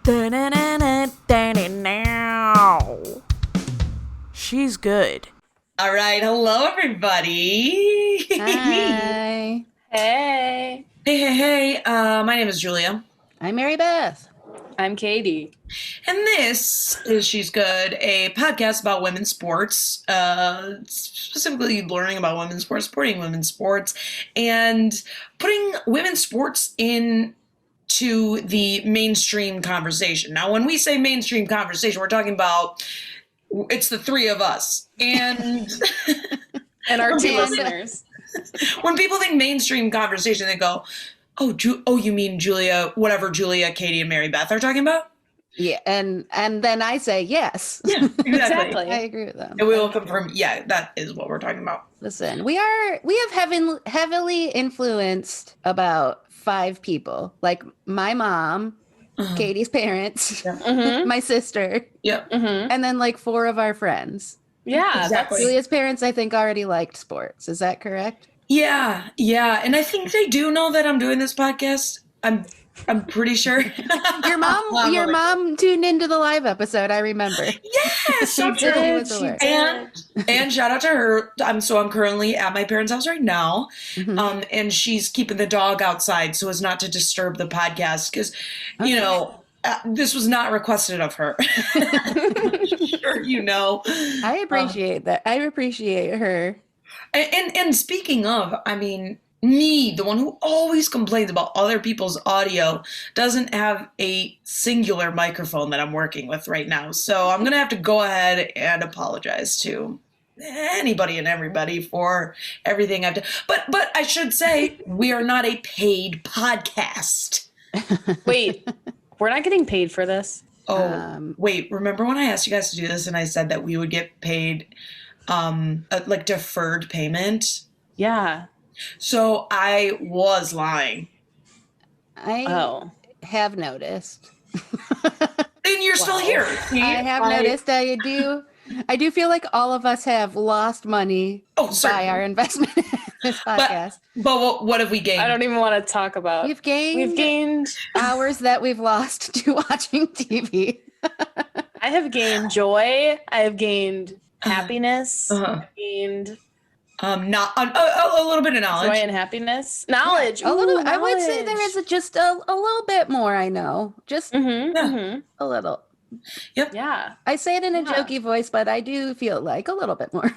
She's good. All right. Hello, everybody. Hi. Hey. Hey. My name is Julia. I'm Mary Beth. I'm Katie. And this is She's Good, a podcast about women's sports, specifically learning about women's sports, supporting women's sports, and putting women's sports into the mainstream conversation. Now, when we say mainstream conversation, we're talking about it's the three of us. And And our two listeners. when people think mainstream conversation, they go, oh, you mean Julia, whatever Julia, Katie, and Mary Beth are talking about? Yeah, and then I say yes. Yeah, Exactly. I agree with them. And we will confirm, yeah, that is what we're talking about. Listen, we have heavily influenced about 5 people, like my mom, Katie's parents, Mm-hmm. my sister, Yep. Mm-hmm. and then like 4 of our friends. Yeah, Exactly. Julia's parents, I think, already liked sports. Is that correct? Yeah. And I think they do know that I'm doing this podcast. I'm pretty sure. Your mom tuned into the live episode. I remember. Yes, so She true. did. She She did. did. And shout out to her. I'm currently at my parents' house right now, Mhm. and she's keeping the dog outside so as not to disturb the podcast because, you Okay. know, this was not requested of her. Sure, you know. I appreciate that. I appreciate her. And speaking of, I mean, me, the one who always complains about other people's audio, doesn't have a singular microphone that I'm working with right now. So I'm going to have to go ahead and apologize to anybody and everybody for everything I've done. But I should say, we are not a paid podcast. Wait, we're not getting paid for this? Oh, wait, remember when I asked you guys to do this and I said that we would get paid like deferred payment? Yeah. So I was lying. I have noticed. And you're still here. See? I have noticed. I do feel like all of us have lost money by certainly. our investment in this podcast. But what have we gained? I don't even want to talk about. We've gained gained. hours that we've lost to watching TV. I have gained joy. I have gained happiness. Uh-huh. I've gained Not a little bit of knowledge. joy and happiness. Knowledge. A little. Ooh, I would say there knowledge. is just a little bit more. I know, just Mhm, Yeah. mhm. a little. Yeah. I say it in a Yeah. jokey voice, but I do feel like a little bit more.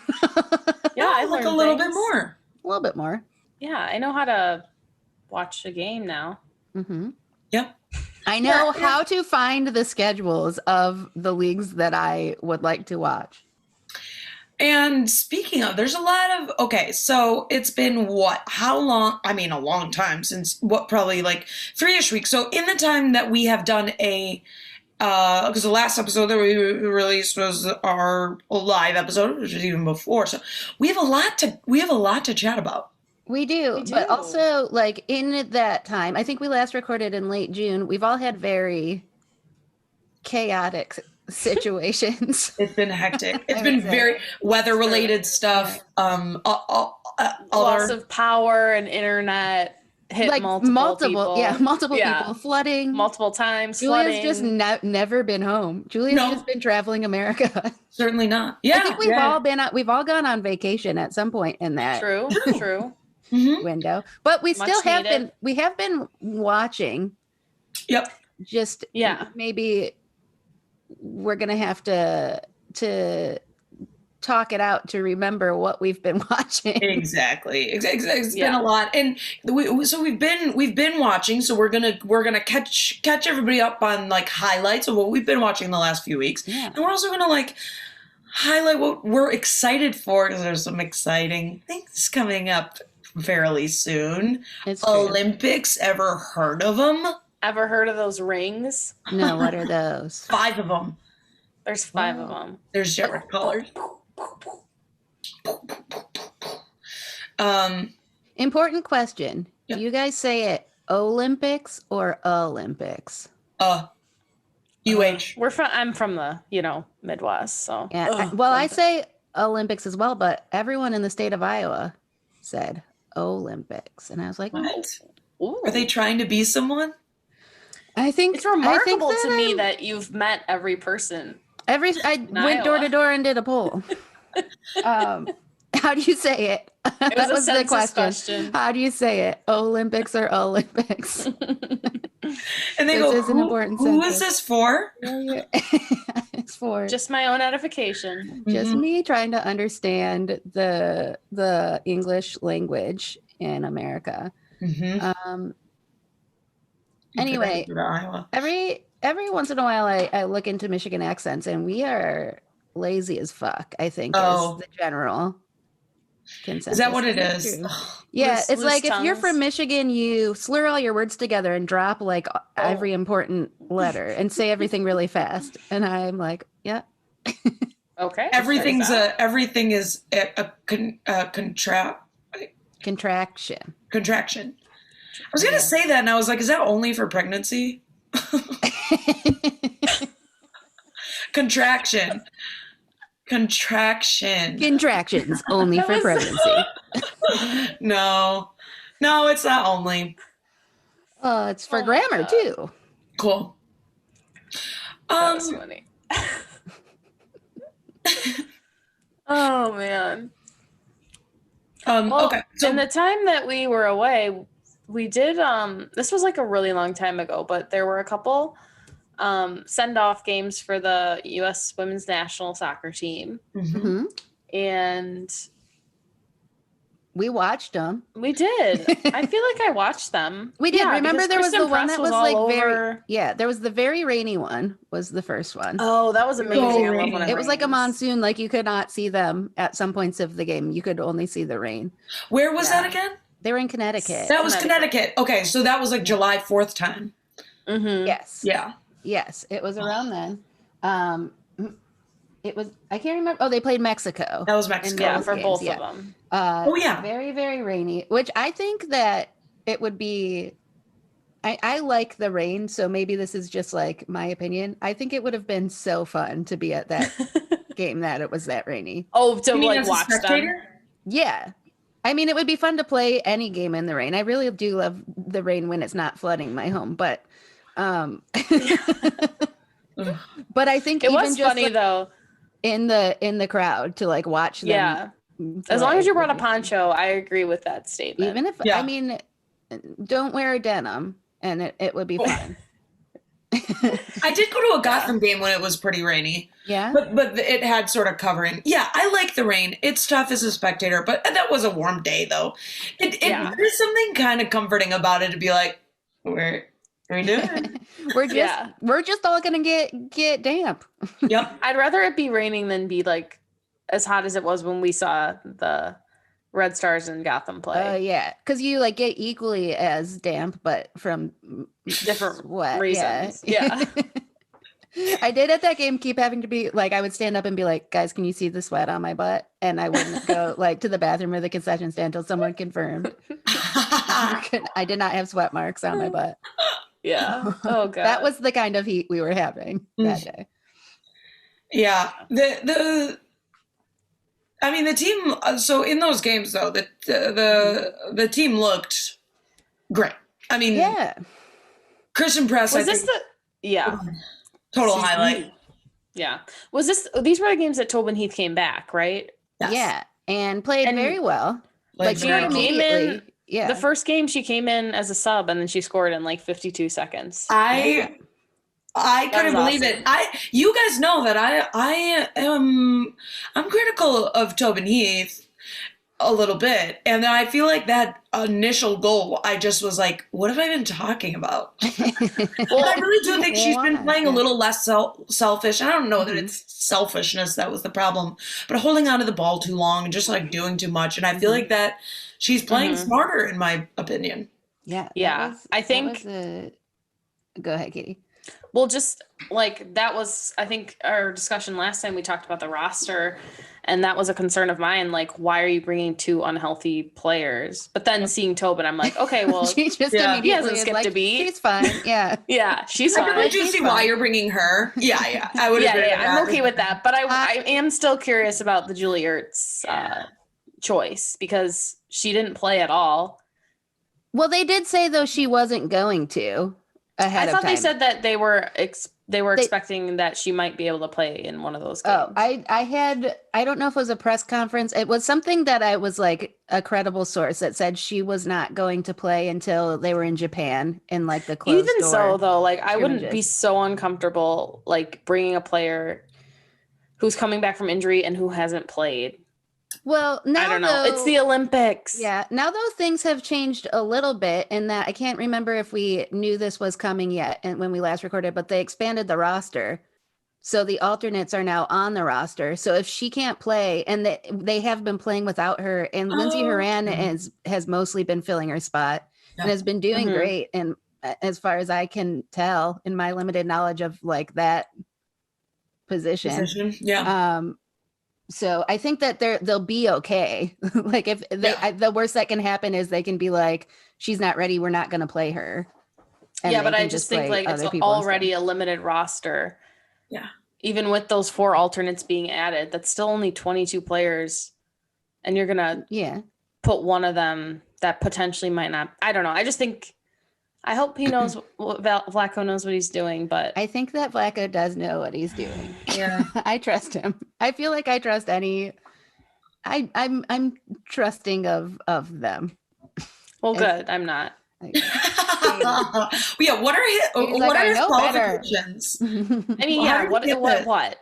Yeah, I like learned a little bit things. more. A little bit more. Yeah, I know how to watch a game now. Mm-hmm. Yep. I know Yeah. how to find the schedules of the leagues that I would like to watch. And speaking of, there's a lot of, okay, so it's been what? How long? I mean, a long time since probably like 3-ish weeks. So in the time that we have done because the last episode that we released was our live episode, which was even before. So we have a lot to chat about. We do, We but do. also like in that time, I think we last recorded in late June. We've all had very chaotic situations. It's been hectic. It's I been would say. very weather-related stuff. Loss Other of power and internet hit Like multiple people. multiple Yeah. people flooding. Multiple times. Julia's flooding. just never been home. Julia's No. just been traveling America. certainly not. Yeah, I think we've all gone on vacation at some point in that True. True. Mhm. window. But we Much still have needed. we have been watching. Yep. Just Yeah. maybe we're gonna have to talk it out to remember what we've been watching. Exactly. It's been Yeah. a lot, and we've been watching. So we're gonna catch everybody up on like highlights of what we've been watching the last few weeks, Yeah. and we're also gonna like highlight what we're excited for because there's some exciting things coming up fairly soon. It's true. Olympics, ever heard of them? Ever heard of those rings? No, what are those? 5 of them. There's 5 of Oh. them. There's different colors. Important question. Yeah. Do you guys say it Olympics or Olympics? UH. I'm from the, Midwest, so. Yeah. Ugh, I say Olympics as well, but everyone in the state of Iowa said Olympics. And I was like, What? Ooh. Are they trying to be someone? I think It's remarkable to me I'm- that you've met every person. I in went door to Iowa. door and did a poll. How do you say it? It was That a was the census question. How do you say it? Olympics or Olympics? And they This go, is an important who is census. this for? It's for Just my own edification. just Mhm. me trying to understand the English language in America. Mhm. Anyway, Go to Iowa. every once in a while I look into Michigan accents, and we are lazy as fuck, I think Oh. is the general consensus. Is that what it that is? true? Yeah, Loose- it's loose like if you're tongues. from Michigan, you slur all your words together and drop like every important letter and say everything really fast. And I'm like, yeah. Okay. Everything is a Contraction. contraction. I was gonna say that, and I was like, is that only for pregnancy? Contraction. Contractions only That for was- pregnancy. No, it's not only. It's for Oh my grammar God. too. Cool. That was funny. Oh man. Well, Okay. So in the time that we were away, we did this was like a really long time ago, but there were a couple send-off games for the US women's national soccer team. Mhm. Mhm. And We watched them. we did. I feel like I watched them. We did. Yeah, Remember because there was the Kristen one Press that was all like over. there was the very rainy one was the first one. Oh, that was amazing. I love rainy. when It was like a rains. monsoon, like you could not see them at some points of the game. You could only see the rain. Where was Yeah. that again? They were in Connecticut. That was Connecticut. Connecticut. Okay, so that was like July 4th time. Mhm. Yes. Yeah. Yes, it was around then. It was I can't remember. Oh, they played Mexico. That was Mexico. Yeah, Those for games, both yeah. of them. Oh, yeah. Very, very rainy, which I think that it would be. I like the rain, so maybe this is just like my opinion. I think it would have been so fun to be at that game that it was that rainy. Oh, to You mean like as a watch them. spectator? Yeah. I mean, it would be fun to play any game in the rain. I really do love the rain when it's not flooding my home, but but I think It even was just funny like, though. in the crowd to like watch them. Yeah. As play long as you would brought a be- poncho, I agree with that statement. even if Yeah. I mean, don't wear a denim, and it would be fun. I did go to a Gotham game when it was pretty rainy, Yeah. but it had sort of covering. Yeah, I like the rain. It's tough as a spectator, but that was a warm day though. Yeah. There's something kind of comforting about it to be like, we're doing. We're just all gonna get damp. Yep. I'd rather it be raining than be like as hot as it was when we saw the Red Stars in Gotham play. Yeah, because you like get equally as damp, but from Different sweat. reasons. Yeah. Yeah. I did at that game keep having to be like, I would stand up and be like, guys, can you see the sweat on my butt? And I wouldn't go like to the bathroom or the concession stand until someone confirmed. I did not have sweat marks on my butt. Yeah. Oh god. That was the kind of heat we were having that day. Yeah. I mean, the team. So in those games, though, the team looked great. I mean, Yeah. Christian Press. was I this think, the yeah. total See, highlight. Yeah. Was these were the games that Tobin Heath came back, right? Yes. Yeah. And played And- very well. Like, She scored came in- immediately. Yeah. The first game she came in as a sub and then she scored in like 52 seconds. I couldn't was believe awesome. it. You guys know that I'm critical of Tobin Heath a little bit, and I feel like that initial goal, I just was like, what have I been talking about? But I really do think she's been playing a little less selfish. I don't know that it's selfishness that was the problem, but holding on to the ball too long and just like doing too much. And I feel like that she's playing smarter, in my opinion. Yeah. Yeah, I think- Go ahead, Katie. Well, just like that was, I think, our discussion last time we talked about the roster, and that was a concern of mine. Like, why are you bringing two unhealthy players? But then seeing Tobin, I'm like, okay, well, She just Yeah. immediately He hasn't is skipped like, a beat. she's fine. Yeah. yeah, she's I fine. really do She's see fine. why you're bringing her. Yeah, I would Yeah, agree with yeah, that. I'm okay with that. But I am still curious about the Julie Ertz choice because she didn't play at all. Well, they did say though she wasn't going to. ahead I of thought time. they said that they were expecting that she might be able to play in one of those games. Oh, I don't know if it was a press conference. It was something that I was like a credible source that said she was not going to play until they were in Japan in like the closed Even door. so, though, like I wouldn't be scrimmages. so uncomfortable like bringing a player who's coming back from injury and who hasn't played. Well, now I don't know. It's though- the Olympics. Yeah, now though things have changed a little bit in that I can't remember if we knew this was coming yet and when we last recorded, but they expanded the roster. So the alternates are now on the roster. So if she can't play, and they have been playing without her, and Lindsey Horan has mostly been filling her spot and has been doing Mhm. great. And as far as I can tell, in my limited knowledge of like that position. Yeah. So I think that they'll be okay. Like if the worst that can happen is they can be like, she's not ready, we're not going to play her. And Yeah, they but I can just think play like it's other people instead. already a limited roster. Yeah. Even with those 4 alternates being added, that's still only 22 players. And you're going to Yeah. put one of them that potentially might not. I don't know. I just think, I hope he knows, Vlaco knows what he's doing, but I think that Vlaco does know what he's doing. Yeah. I trust him. I feel like I trust any. I'm trusting of them. well, If- good. I'm not. Like, Yeah. What are his, He's what like, are I his know better. qualifications? I mean, Well, how yeah, did he get this? what?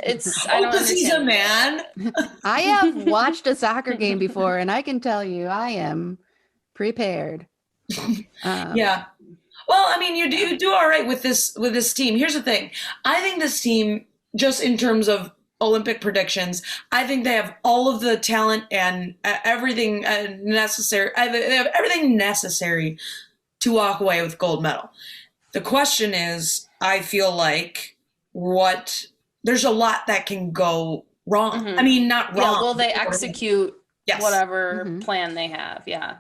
It's, I Oh, don't because he's a understand. man. I have watched a soccer game before, and I can tell you, I am prepared. Yeah. Well, I mean, you do all right with this team. Here's the thing. I think this team, just in terms of Olympic predictions, I think they have all of the talent and everything necessary. They have everything necessary to walk away with gold medal. The question is, I feel like there's a lot that can go wrong. Mhm. I mean, not wrong. Yeah, will they execute Yes. whatever Mhm. plan they have? Yeah.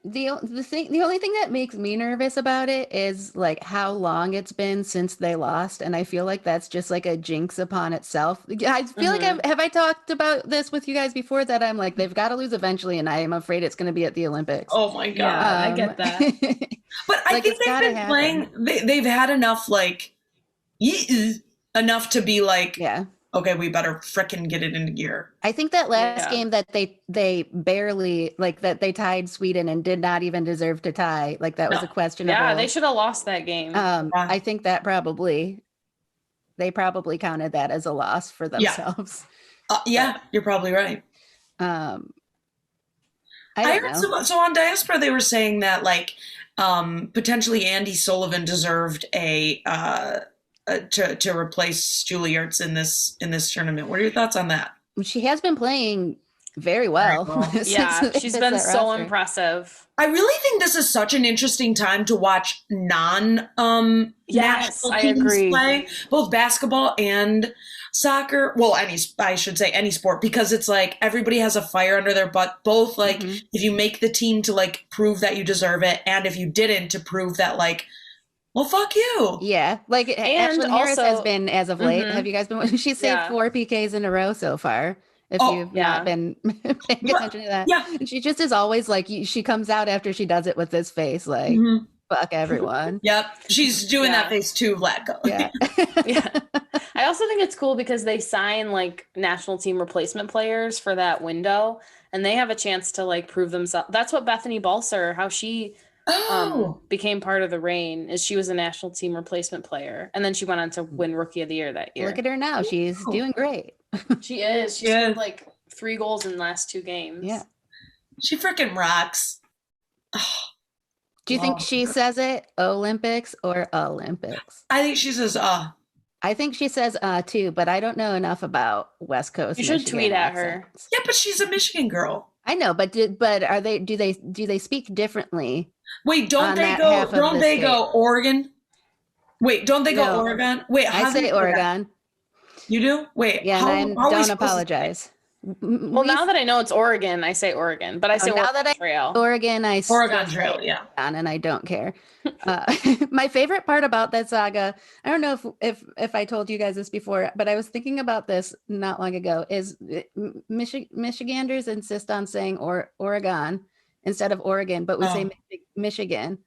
The only thing that makes me nervous about it is like how long it's been since they lost, and I feel like that's just like a jinx upon itself. I feel like have I talked about this with you guys before, that I'm like they've got to lose eventually, and I am afraid it's going to be at the Olympics. Oh my god. Yeah, I get that. But I Like, think it's they've gotta been happen. playing. They've had enough, like, enough to be like, Yeah. okay, we better frickin' get it into gear. I think that last Yeah. game that they barely, like, that they tied Sweden and did not even deserve to tie, like that was No. a questionable. Yeah, they should have lost that game. Yeah. I think that they probably counted that as a loss for Yeah. themselves. Yeah, you're probably right. I I don't heard know. so on Diaspora they were saying that like potentially Andy Sullivan deserved to replace Julie Ertz in this tournament. What are your thoughts on that? She has been playing very well. Very well. since yeah, they she's hit been that so roster. impressive. I really think this is such an interesting time to watch Yes, national I teams agree. play, both basketball and soccer. Well, I should say any sport, because it's like everybody has a fire under their butt. Both like Mhm. if you make the team to like prove that you deserve it, and if you didn't, to prove that like, well, fuck you. Yeah, like And Ashlyn Harris has also- been as of late. Mhm. Have you guys been? She's saved Yeah. 4 PKs in a row so far. If Oh, you've yeah. not been paying Yeah, attention to that, yeah. she just is always like she comes out after she does it with this face, like Mhm. fuck everyone. Yep, she's doing Yeah. that face too, Vlatko. Yeah, Yeah. I also think it's cool because they sign like national team replacement players for that window, and they have a chance to like prove themselves. That's what Bethany Balser, how she Oh, became part of the Reign, is she was a national team replacement player, and then she went on to win Rookie of the Year that year. look at her now. She's Ooh. doing great. She is. She Yeah. scored like 3 goals in the last 2 games. Yeah. she freaking rocks. Do you think Wow. she says it Olympics or Olympics? I think she says, I think she says too, but I don't know enough about West Coast. You should Michigan tweet at her. accents. yeah, but she's a Michigan girl. I know, but are they? Do they speak differently? Wait, don't On they that go? half of Don't the they state. go Oregon? Wait, don't they go No. Oregon? Wait, I how do say you Oregon. You do? Wait, Yeah, how, and how are we don't supposed to- apologize. Well, now that I know it's Oregon, I say Oregon, but I say now Oregon that I- Trail. Oregon, I Oregon still Trail, say yeah. Oregon, and I don't care. My favorite part about that saga, I don't know if I told you guys this before, but I was thinking about this not long ago. Is Michiganders insist on saying Oregon instead of Oregon, but we say Michigan.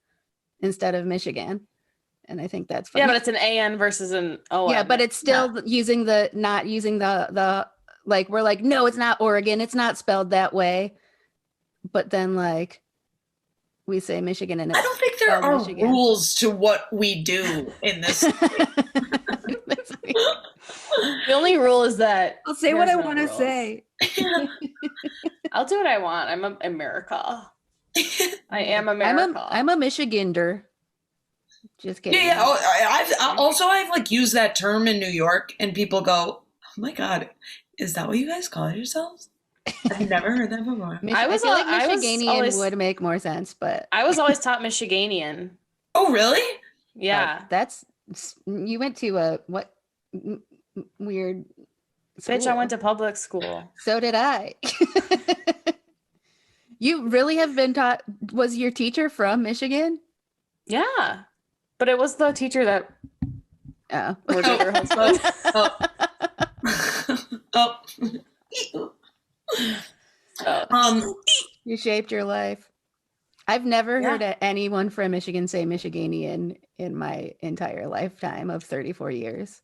instead of Michigan. And I think that's funny. Yeah, but it's an AN versus an ON. Yeah, but it's still not using the like, we're like, no, it's not Oregon. It's not spelled that way. But then like we say Michigan and it's I don't think there spelled are Michigan. rules to what we do in this. The only rule is that I'll say what I there's no want to rules. say. I'll do what I want. I'm America. I am America. I'm a Michigander. Just kidding. Yeah. I've like used that term in New York, and people go, "Oh my god, is that what you guys call yourselves?" I've never heard that before. I feel like I was Michiganian always- would make more sense, but I was always taught Michiganian. Oh, really? Yeah. that's you went to a what weird Bitch, I school. went to public school. So did I. You really have been taught? Was your teacher from Michigan? Yeah. But it was the teacher that Oh, was at her husband. Oh. Oh. you shaped your life. I've never Yeah. heard anyone from Michigan say Michiganian in my entire lifetime of 34 years.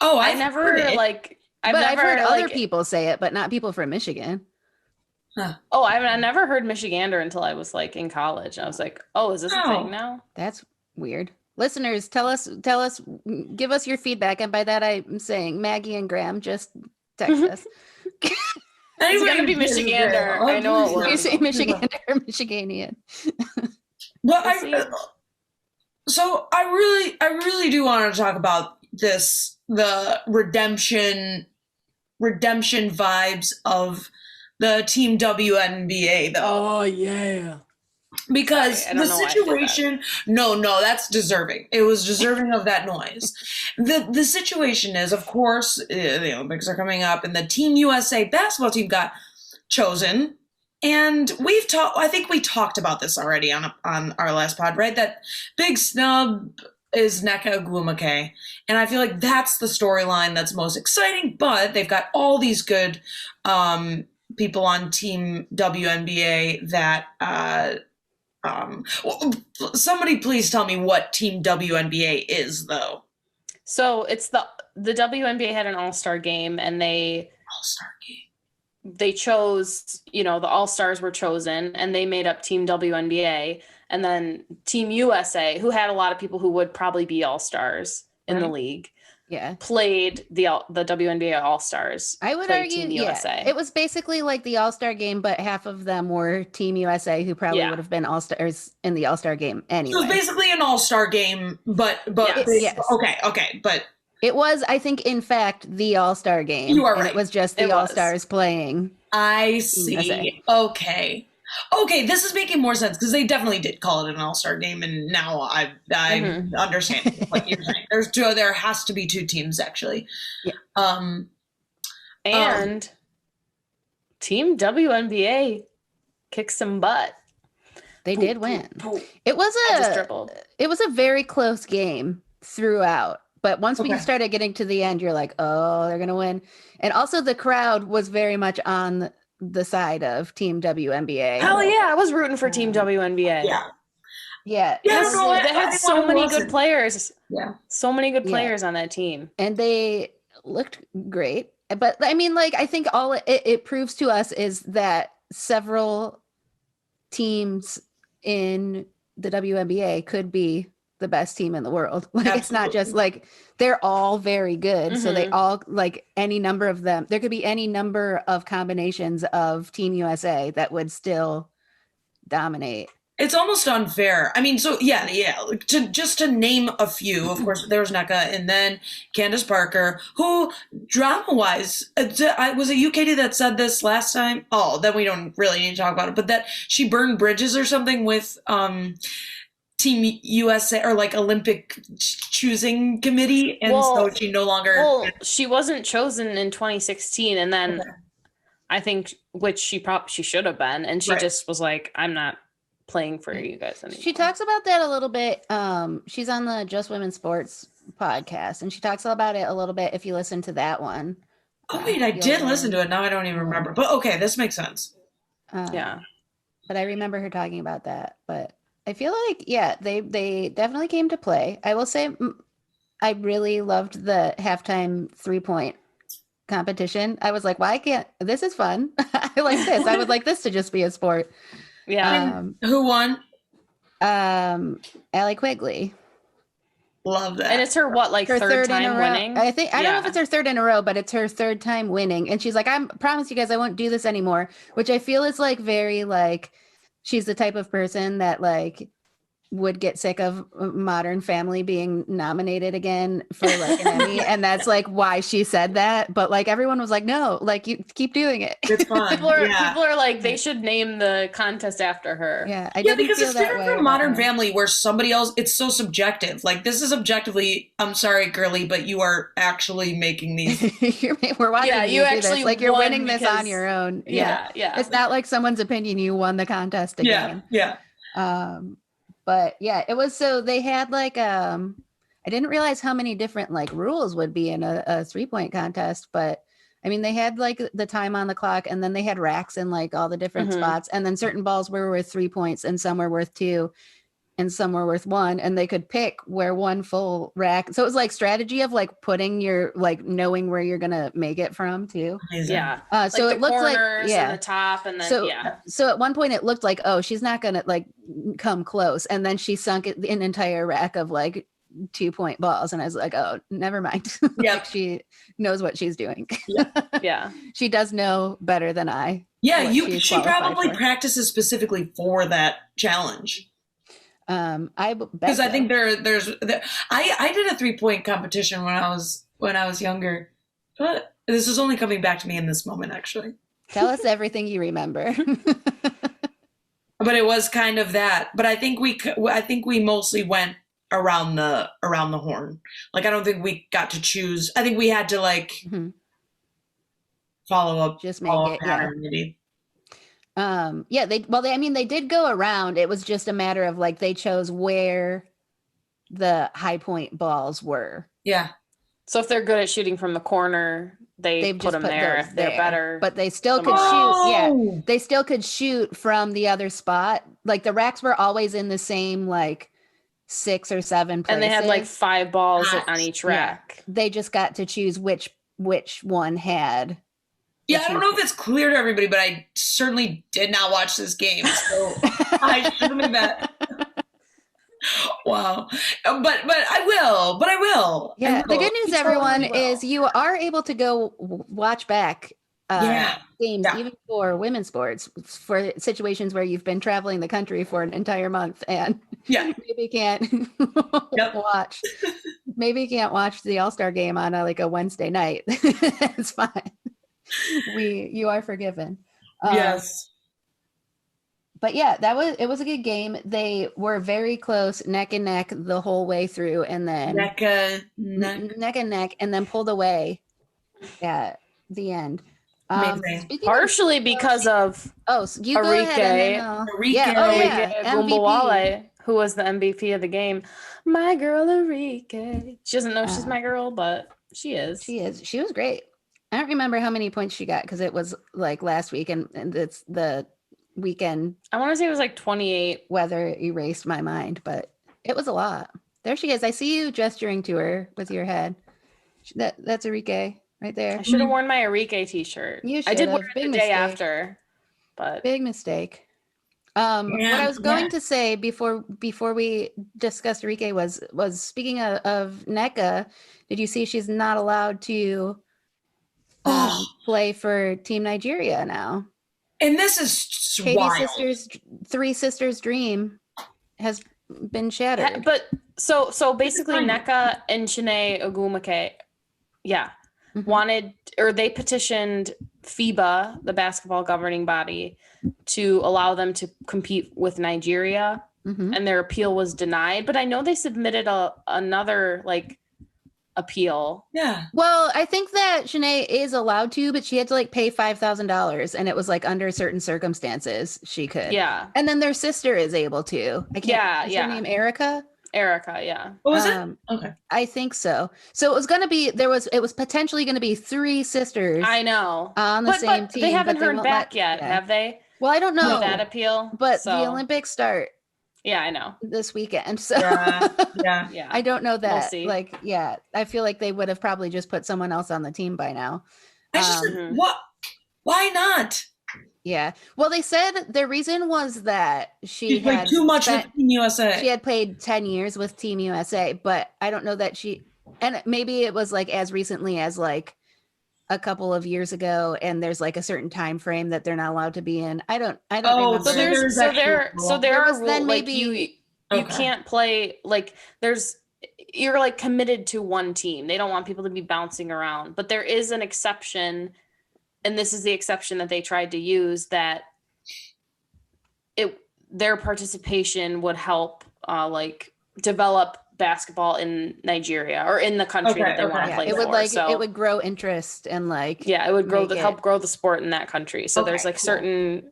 Oh, I've never I've But never I've heard other like, people say it, but not people from Michigan. Oh, I never heard Michigander until I was like in college. I was like, oh, is this a Oh. thing now? That's weird. Listeners, tell us, give us your feedback. And by that, I'm saying Maggie and Graham, just text us. It's gonna be Michigander. I know it You was. say Michigan or Michiganian. But We'll see. So I really do want to talk about the redemption vibes of the Team WNBA though. Oh yeah. Because Sorry, I the don't know why I did that. situation, no, that's deserving. It was deserving of that noise. The situation is, of course, the Olympics are coming up, and the Team USA basketball team got chosen. And I think we talked about this already on our last pod, right? That big snub is Nneka Ogwumike. And I feel like that's the storyline that's most exciting, but they've got all these good people on Team WNBA that somebody please tell me what Team WNBA is, though. So it's the WNBA had an all-star game, and All-Star game. they chose, the all-stars were chosen, and they made up Team WNBA, and then Team USA, who had a lot of people who would probably be all-stars in the Right. league, Yeah. played the WNBA all-stars. I would played argue, Team yeah. USA. It was basically like the All-Star game, but half of them were Team USA, who probably Yeah. would have been All-Stars in the All-Star game So anyway. it's basically an all-star game, but Yes. Yes. okay, but It was, I think, in fact, the All-Star game. You are and right. it was just It the was. All-Stars playing. I see. USA. Okay, this is making more sense because they definitely did call it an all-star game, and now I Mhm. understand what you're saying. There has to be two teams actually. Yeah. And Team WNBA kicked some butt. They did win. Pooh. It was I just dribbled. a very close game throughout. But once we Okay. started getting to the end, you're like, oh, they're going to win. And also the crowd was very much on the side of Team WNBA. Hell yeah, I was rooting for Team WNBA. Yeah. Yeah. Yeah, Yes, no, I they had think so it many wasn't. good players. Yeah. So many good Yeah. players on that team. And they looked great. But I mean, like, I think all it proves to us is that several teams in the WNBA could be the best team in the world. Like, it's not just like they're all very good. So they Mhm. all, like, any number of them, there could be any number of combinations of Team USA that would still dominate. It's almost unfair. I mean, so yeah. Like, just to name a few, of course, there was Nneka, and then Candace Parker, who drama-wise, was it UKD that said this last time? Oh, then we don't really need to talk about it. But that she burned bridges or something with Team USA or like Olympic choosing committee, and so she no longer. Well, she wasn't chosen in 2016, and then Okay. I think, which she should have been, and she Right. just was like, I'm not playing for you guys anymore. She talks about that a little bit. She's on the Just Women Sports podcast, and she talks about it a little bit if you listen to that one. Oh wait, I did listen to it. Now I don't even remember. But okay, this makes sense. Yeah. But I remember her talking about that. But I feel like, yeah, they definitely came to play. I will say I really loved the halftime 3-point competition. I was like, why can't this is fun. I like this. I would like this to just be a sport. Yeah. Who won? Allie Quigley. Love that. And it's her what, like Her third in a time row. winning? I think I don't know if Yeah. it's her third in a row, but it's her third time winning. And she's like, I promise you guys I won't do this anymore, which I feel is like very like she's the type of person that like would get sick of Modern Family being nominated again for like an Emmy, and that's like why she said that. But like everyone was like, no, like you keep doing it. It's fun. People are yeah. people are like, they should name the contest after her. Yeah, I Yeah, didn't because feel it's that different way from about Modern her. Family where somebody else, it's so subjective. Like this is objectively, I'm sorry, girly, but you are actually making these. We're watching Yeah, you you do this. actually Like you're won winning this on because- your own. Yeah. It's not like someone's opinion. You won the contest again. Yeah. But yeah, it was so they had like I didn't realize how many different like rules would be in a 3-point contest, but I mean they had like the time on the clock, and then they had racks in like all the different Mhm. spots, and then certain balls were worth 3 points and some were worth 2 and some were worth 1, and they could pick where one full rack. So it was like strategy of like putting your like knowing where you're gonna make it from too. Amazing. Yeah. So like it the looked like corners yeah. and the top and then So yeah. so at one point it looked like, oh, she's not gonna like come close, and then she sunk an entire rack of like 2-point balls, and I was like, oh, never mind. Yeah. Like she knows what she's doing. Yeah. She does know better than I. Yeah, what she's she qualified probably for. practices specifically for that challenge. Because I think there's I did a 3-point competition when I was younger. But this is only coming back to me in this moment actually. tell us everything you remember. But it was kind of that. But I think we mostly went around the horn. Like I don't think we got to choose. I think we had to like Mhm. follow up. Just make follow it, up pattern, maybe. Yeah, they did go around. It was just a matter of like they chose where the high point balls were. Yeah. So if they're good at shooting from the corner, they They've put just them put there. those If they're there. better. But they still could somewhere shoot. Yeah. Oh! They still could shoot from the other spot. Like the racks were always in the same like 6 or 7 places. and they had like 5 balls Nice. on each Yeah. rack. They just got to choose which one had. Yeah, I don't know if it's clear to everybody, but I certainly did not watch this game. So I should have that. Wow. But I will. But I will. I Yeah. The will. good news, I totally everyone, will. is you are able to go watch back Yeah. games, Yeah. even for women's sports, for situations where you've been traveling the country for an entire month and Yeah. maybe can't Yep. watch. Maybe you can't watch the All-Star game on a Wednesday night. It's fine. You are forgiven. Yes. But yeah, it was a good game. They were very close, neck and neck the whole way through, and then Neck and neck, and then pulled away at the end. Amazing. Speaking of- Partially because of so you go ahead and then Arike. yeah, oh yeah, MVP. Gumbawale, who was the MVP of the game. My girl Arike. She doesn't know she's my girl, but she is. She is. She was great. I don't remember how many points she got because it was like last week, and it's the weekend I want to say it was like 28. weather erased my mind, but it was a lot. There she is. I see you gesturing to her with your head. That's Arike right there. I should have worn my Arike t-shirt. You I did should've. wear it Big the day mistake. after, but Big mistake. What I was going to say before we discussed Arike was speaking of NECA, did you see she's not allowed to play for Team Nigeria now? And this is Katie's wild. three sisters dream has been shattered. but so basically fine. NECA and Chine Ogumake, Mhm. wanted, or they petitioned FIBA, the basketball governing body, to allow them to compete with Nigeria, Mhm. and their appeal was denied. But I know they submitted another like appeal. Yeah. Well, I think that Shanae is allowed to, but she had to like pay $5,000, and it was like under certain circumstances she could. Yeah, And then their sister is able to. I can't. Yeah, Is yeah. her name Erica? Erica. Yeah, What was Um, it? Okay. I think so. So it was going to be it was potentially going to be 3 sisters I know. on the same but team. they haven't but heard won't back let- yet, yeah. have they? Well, I don't know. With that appeal, But so, the Olympics start Yeah, I know. this weekend. So Yeah. Yeah. I don't know that. see. Like, yeah, I feel like they would have probably just put someone else on the team by now. I just Mhm. what? Why not? Yeah. Well, they said the reason was that She played too much with Team USA. she had played 10 years with Team USA, but I don't know that and maybe it was like as recently as like a couple of years ago, and there's like a certain time frame that they're not allowed to be in. I don't Oh, remember. So there's actually a rule. there There are was then rules like maybe- you Okay. can't play like you're like committed to one team. They don't want people to be bouncing around. But there is an exception, and this is the exception that they tried to use, that their participation would help like develop basketball in Nigeria or in the country that they want to yeah, play it would for. like So it would grow interest and like yeah, it would make help grow the sport in that country. So there's Okay, like cool. certain,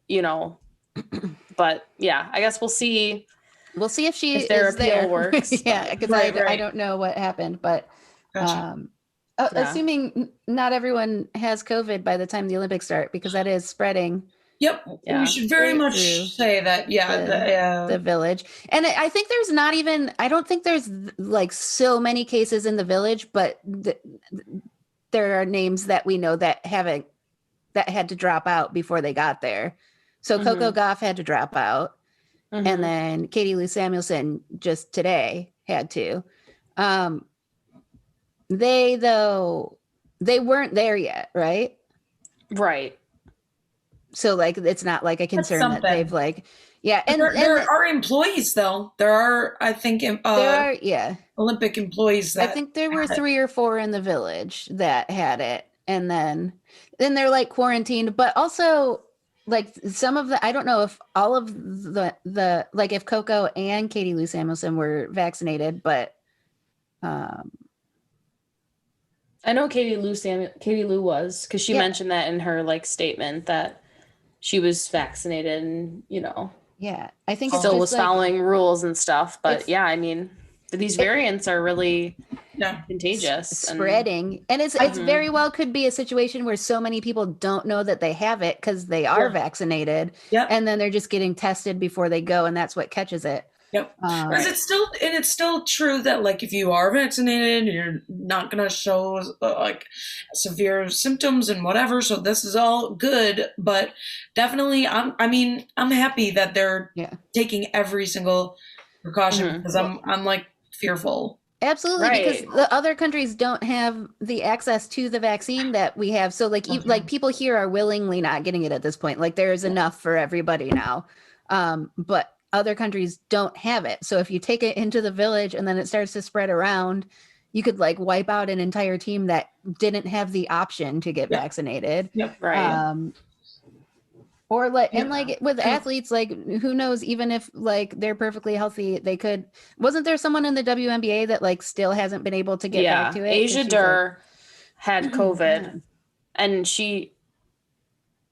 but yeah, I guess we'll see. We'll see if she If their is appeal there. works, Yeah, because Right, I right. don't know what happened, but Gotcha. Yeah. assuming not everyone has COVID by the time the Olympics start, because that is spreading Yep. Yeah. We should very Straight much through say that. Yeah. the village. And I think there's not even, I don't think there's like so many cases in the village, but there are names that we know that had to drop out before they got there. So Coco Gauff had to drop out. Mhm. And then Katie Lou Samuelson just today had to. They weren't there yet, right? Right. So like it's not like a concern that something. they've like, yeah. And there are employees though. There are, I think, there are, yeah. Olympic employees that I think there were had it. 3 or 4 in the village that had it, and then they're like quarantined. But also, like some of the, I don't know if all of the like if Coco and Katie Lou Samuelson were vaccinated, but I know Katie Lou was, because she Yeah. mentioned that in her like statement that she was vaccinated and yeah, I think it's still just was like, following rules and stuff. But It's- yeah, I mean, these variants are really Yeah. contagious. and- spreading, and it's very well could be a situation where so many people don't know that they have it because they are Yeah. vaccinated, Yep. and then they're just getting tested before they go, and that's what catches it. Yep. Because it's still true that like if you are vaccinated, you're not gonna show like severe symptoms and whatever. So this is all good, but definitely, I'm happy that they're Yeah. taking every single precaution Mhm. because I'm like fearful. Absolutely, Right. because the other countries don't have the access to the vaccine that we have. So like like people here are willingly not getting it at this point. Like there is enough for everybody now. But other countries don't have it. So if you take it into the village and then it starts to spread around, you could like wipe out an entire team that didn't have the option to get Yeah. vaccinated. Yep. Right. Or like, and Yeah. like with athletes, like who knows, even if like they're perfectly healthy, they could, wasn't there someone in the WNBA that like still hasn't been able to get back to it? 'Cause Asia she's, like- Durr had COVID, and she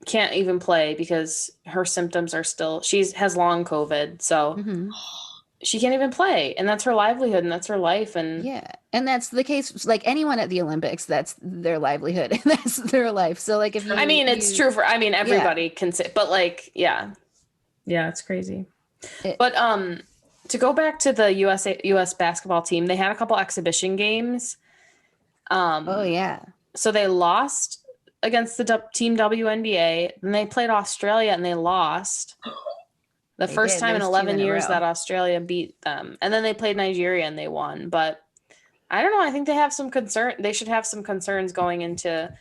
can't even play because her symptoms are still. Has long COVID, so Mhm. she can't even play, and that's her livelihood and that's her life. And Yeah. And that's the case, like anyone at the Olympics, that's their livelihood and that's their life. So like if you, I mean, it's you- true for. I mean, everybody can say, but like, yeah, it's crazy. But to go back to the US basketball team, they had a couple exhibition games. Oh yeah. So they lost against the team WNBA, then they played Australia and they lost. The They first did. time in There's 11 2 in a years row. that Australia beat them. And then they played Nigeria and they won. But I don't know. I think they have some concern. They should have some concerns going into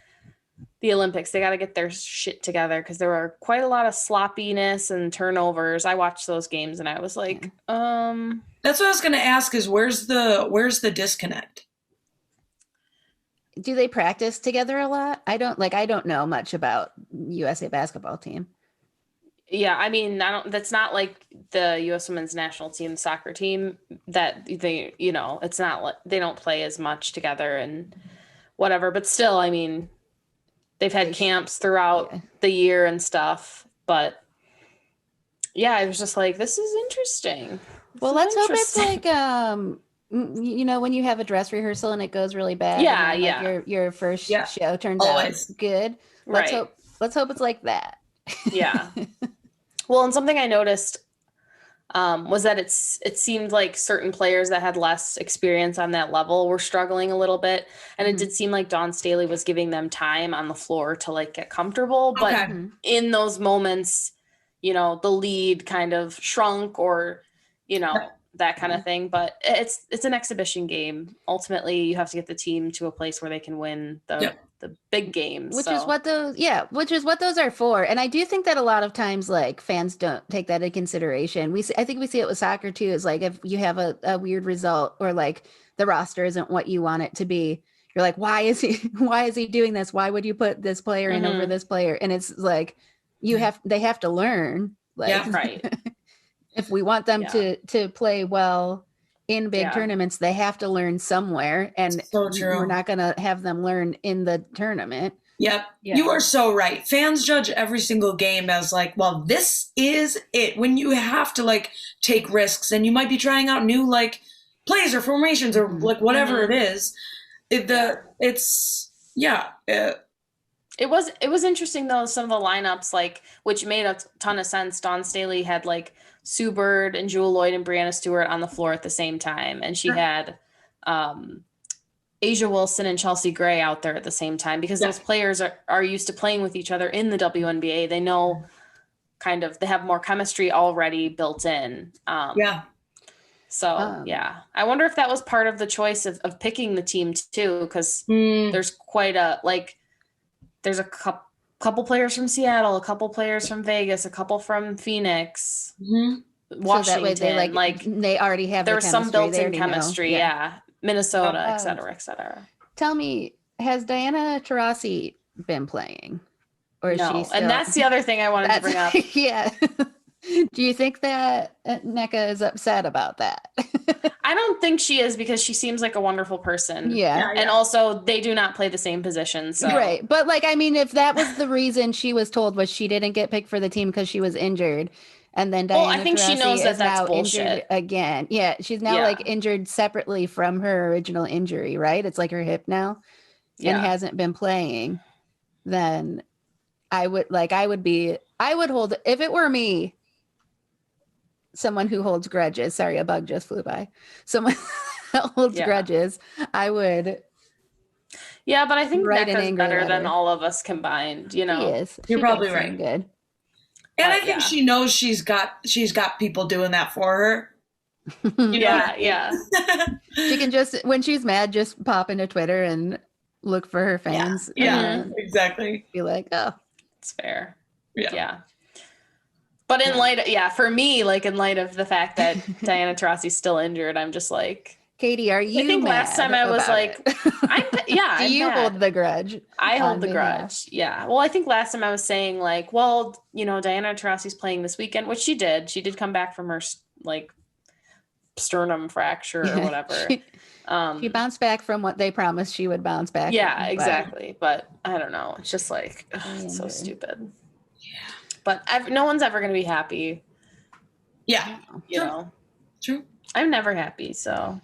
the Olympics. They got to get their shit together because there were quite a lot of sloppiness and turnovers. I watched those games and I was like, That's what I was gonna ask is where's the disconnect? Do they practice together a lot? I don't know much about USA basketball team. yeah, I mean, that's not like the U.S. women's national team soccer team that they, it's not like they don't play as much together and whatever, but still, I mean, they've had camps throughout the year and stuff, but yeah, I was just like, this is interesting. Well, let's hope it's like when you have a dress rehearsal and it goes really bad. Yeah, and then, like, yeah. your first Yeah, show turns always. out good. Right. Let's hope it's like that. Yeah. Well, and something I noticed was that it seemed like certain players that had less experience on that level were struggling a little bit. And it did seem like Dawn Staley was giving them time on the floor to like get comfortable. But Okay. in those moments, the lead kind of shrunk or, that kind of thing. But it's an exhibition game. Ultimately, you have to get the team to a place where they can win the big games. Which is what those are for. And I do think that a lot of times like fans don't take that into consideration. I think we see it with soccer too, is like if you have a weird result or like the roster isn't what you want it to be, you're like, why is he doing this? Why would you put this player in over this player? And it's like they have to learn. Like, Yeah. Right. If we want them to play well in big tournaments, they have to learn somewhere, and So true. we're not going to have them learn in the tournament. Yep. Yeah. You are so right. Fans judge every single game as like, well, this is it. When you have to like take risks and you might be trying out new like plays or formations or like whatever it is. It was interesting though, some of the lineups, like, which made a ton of sense. Dawn Staley had like Sue Bird and Jewel Lloyd and Brianna Stewart on the floor at the same time. And she had Asia Wilson and Chelsea Gray out there at the same time because those players are used to playing with each other in the WNBA. They know they have more chemistry already built in. So, I wonder if that was part of the choice of picking the team too, because there's quite there's a couple players from Seattle, a couple players from Vegas, a couple from Phoenix, Washington. So that way they already have there was some built-in chemistry. Know. Yeah. Minnesota, et cetera, et cetera. Tell me, has Diana Taurasi been playing? Or is she still... And that's the other thing I wanted to bring up. Yeah. Do you think that NECA is upset about that? I don't think she is, because she seems like a wonderful person. Yeah. And also they do not play the same position. So. Right. But like, I mean, if that was the reason she was told was she didn't get picked for the team because she was injured. And then Diana I think she knows that that's bullshit. Injured again. Yeah. She's now like injured separately from her original injury, right? It's like her hip now and hasn't been playing. Then I would hold, if it were me, someone who holds grudges, sorry, a bug just flew by. Someone that holds grudges, I would. Yeah, but I think NECA's better letter. Than all of us combined, She is. You're probably right. Good. And I think she knows she's got people doing that for her. Yeah. She can just, when she's mad, just pop into Twitter and look for her fans. Yeah, exactly. Be like, oh. It's fair. Yeah. But in light of the fact that Diana Taurasi's still injured, I'm just like, Katie, are you? I think last time I was like, Do you hold the grudge? I hold the grudge. Yeah. Well, I think last time I was saying like, well, Diana Taurasi's playing this weekend, which she did. She did come back from her like sternum fracture or whatever. She bounced back from what they promised she would bounce back. Yeah, exactly. But I don't know. It's just like, it's so stupid. Yeah. But no one's ever going to be happy. Yeah. True. I'm never happy, so.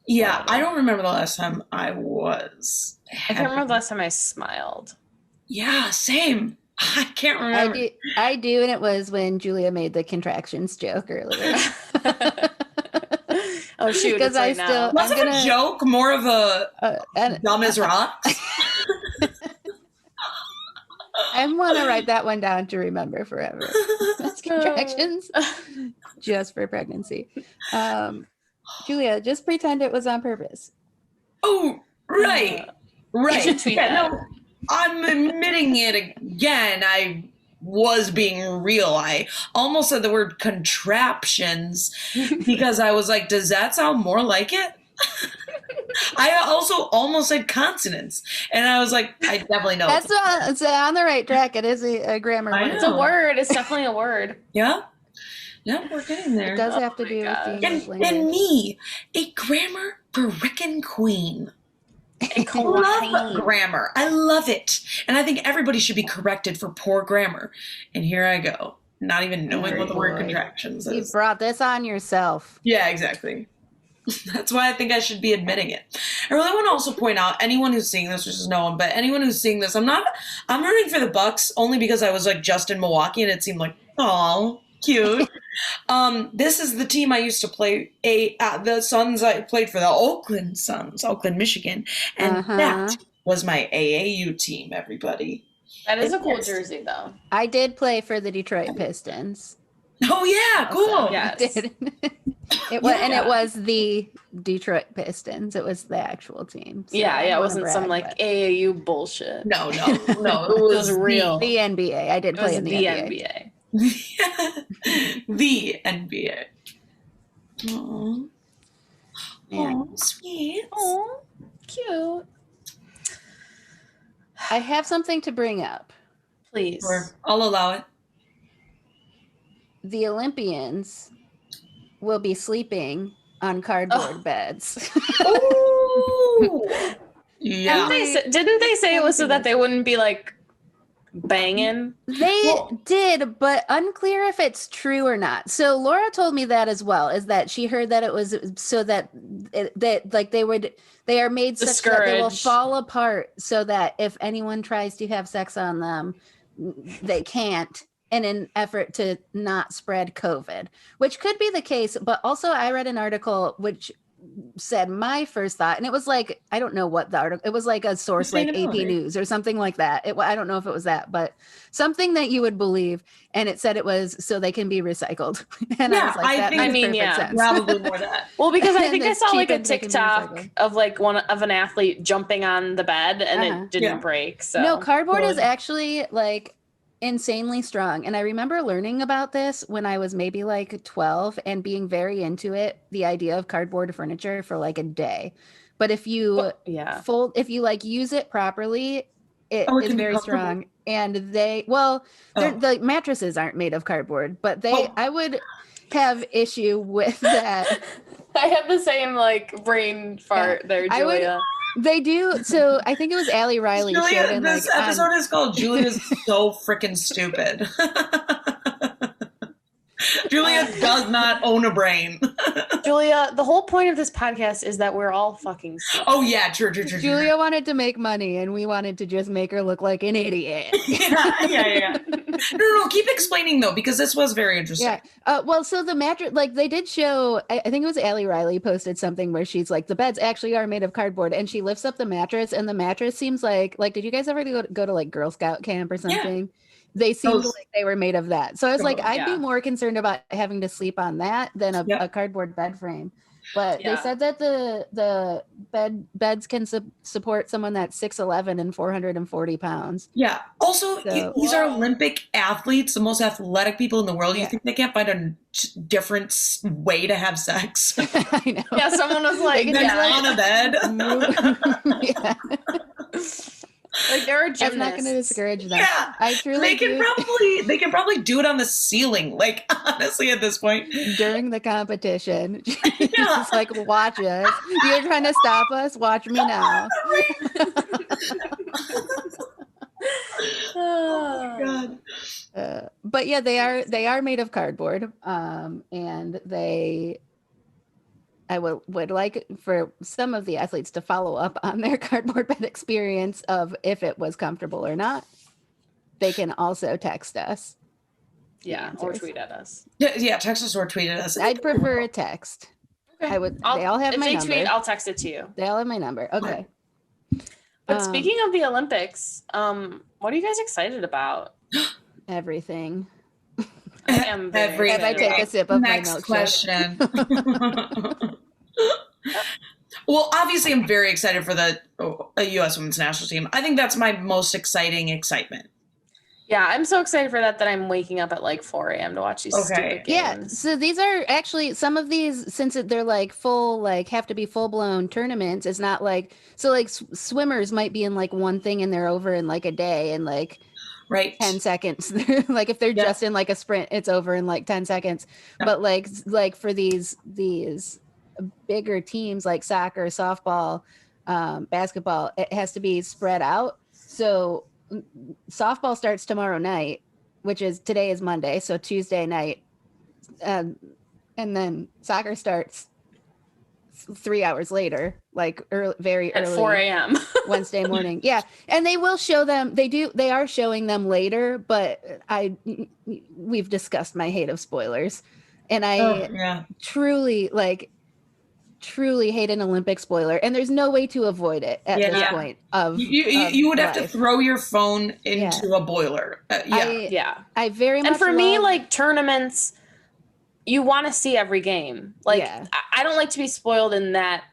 Yeah, I don't remember the last time I was happy. I can't remember the last time I smiled. Yeah, same. I can't remember. I do, and it was when Julia made the contractions joke earlier. Oh shoot! Because right now. Wasn't a joke more of a dumb as rocks? I want to write that one down to remember forever. That's contractions, just for pregnancy. Julia, just pretend it was on purpose. Oh, right. Right. You should tweet that. No, I'm admitting it again. I was being real. I almost said the word contraptions because I was like, does that sound more like it? I also almost said consonants, and I was like, I definitely know. That's it's on the right track. It is a grammar word. It's a word. It's definitely a word. Yeah, we're getting there. It does have to do with the English language. And me, a grammar frickin' queen. I love grammar. I love it, and I think everybody should be corrected for poor grammar. And here I go, not even knowing what the word contractions is. You brought this on yourself. Yeah, exactly. That's why I think I should be admitting it. I really want to also point out, anyone who's seeing this, which is no one, but anyone who's seeing this, I'm rooting for the Bucks only because I was like just in Milwaukee and it seemed like, oh, Cute. This is the team I used to play. The Suns. I played for the Oakland Suns, Oakland, Michigan, and that was my AAU team. Everybody. That is a cool jersey, though. I did play for the Detroit Pistons. Oh yeah, cool. Yes. It was, and it was the Detroit Pistons. It was the actual team. So Yeah, I it don't wasn't wanna some brag, like but AAU bullshit. No. It was real. the NBA. I did It was play in the NBA. NBA. The NBA. Aww. Yeah. Oh, sweet. Oh, cute. I have something to bring up. Please. Sure, I'll allow it. The Olympians will be sleeping on cardboard beds. Ooh. Yeah. Didn't they say it was so that they wouldn't be like banging? They did, but unclear if it's true or not. So Laura told me that as well, is that she heard that it was so that they are made such that they will Discouraged. fall apart so that if anyone tries to have sex on them, they can't, in an effort to not spread COVID, which could be the case. But also I read an article which said my first thought, and it was like, I don't know what the article, it was like a source like AP Sustainability. News or something like that. I don't know if it was that, but something that you would believe. And it said it was so they can be recycled. And I Yeah, was like, I that think- makes I mean, perfect yeah, sense. Probably more that. Well, because I And think I it's saw like cheap a and they can be TikTok recycled. of like one of an athlete jumping on the bed and Uh-huh. it didn't Yeah. break. So No, cardboard is Good. actually like insanely strong. And I remember learning about this when I was maybe like 12 and being very into it, the idea of cardboard furniture for like a day. But if you yeah. if you like use it properly, it Oh, it is can be very comfortable? strong. And the mattresses aren't made of cardboard, but I would have issue with that. I have the same like brain fart there, I would- Julia. They do. So I think it was Allie Riley showed Julia, in this like on- episode is called Julia's so freaking stupid. Julia does not own a brain. Julia, the whole point of this podcast is that we're all fucking stupid. Oh yeah, true. Julia wanted to make money and we wanted to just make her look like an idiot. yeah. No. Keep explaining though, because this was very interesting. Yeah. Well, so the mattress, like they did show, I think it was Allie Riley posted something where she's like, the beds actually are made of cardboard, and she lifts up the mattress, and the mattress seems like did you guys ever go to like Girl Scout camp or something? They seemed Those- like they were made of that. So I was like, I'd Yeah. be more concerned about having to sleep on that than a cardboard bed frame. But they Yeah. said that the beds can support someone that's 6'11" and 440 pounds. Yeah. Also, So- these are Olympic athletes, the most athletic people in the world. Yeah. You think they can't find a different way to have sex? I know. Yeah, someone was like, They Than can on a bed? Yeah. like there are That's not going to gymnasts. discourage them. Yeah. I truly They can do. probably do it on the ceiling. Like honestly, at this point, During the competition. Yeah. Just like, watch us. You're trying to stop us? Watch me now. Oh, God. But yeah, they are made of cardboard. And I would like for some of the athletes to follow up on their cardboard bed experience of if it was comfortable or not. They can also text us. yeah, or answers. tweet at us. Yeah. Text us or tweet at us. I'd prefer a text. Okay. I would. They all have if my they number. tweet, I'll text it to you. They all have my number. Okay. But Um, speaking of the Olympics, what are you guys excited about? Everything. I am very If I excited. take a sip of my Next milkshake. question. Well, obviously, I'm very excited for the U.S. Women's National Team. I think that's my most exciting excitement. Yeah, I'm so excited for that I'm waking up at like 4 a.m. to watch these Okay. stupid Yeah, games. so these are actually some of these, since they're like full, like have to be full blown tournaments. It's not like, so like swimmers might be in like one thing and they're over in like a day and like Right. 10 seconds. Like if they're Yeah. just in like a sprint, it's over in like 10 seconds. Yeah. But like for these bigger teams like soccer, softball, basketball, it has to be spread out. So softball starts tomorrow night, today is Monday, so Tuesday night, and then soccer starts 3 hours later, like very At early 4 a.m. Wednesday morning. Yeah. And they will show them, they are showing them later, but we've discussed my hate of spoilers. And I truly hate an Olympic spoiler, and there's no way to avoid it at this point of you would have to life. throw your phone into a boiler. I very much And for me, love- like tournaments, you want to see every game. Like I don't like to be spoiled in that.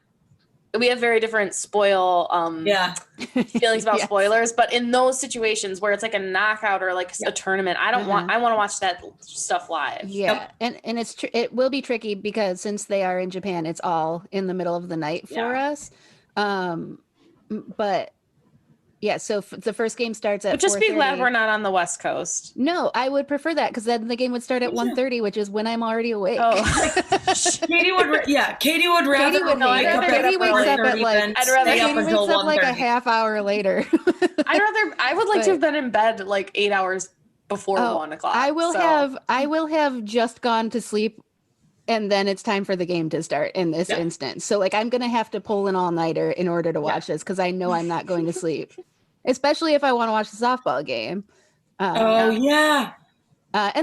We have very different feelings about Yes. spoilers, but in those situations where it's like a knockout or like a tournament, I want to watch that stuff live. Yeah. And it's it will be tricky because since they are in Japan, it's all in the middle of the night for us. But yeah, so the first game starts at But just be 4:30. glad we're not on the West Coast. No, I would prefer that because then the game would start at 1:30, which is when I'm already awake. Oh, Katie would rather Katie wakes up at like I'd rather Katie wakes until up like a 1:30. half hour later. I would like to have been in bed like 8 hours before 1 o'clock. I will have just gone to sleep, and then it's time for the game to start in this instance. So like I'm gonna have to pull an all-nighter in order to watch this because I know I'm not going to sleep, especially if I want to watch the softball game. And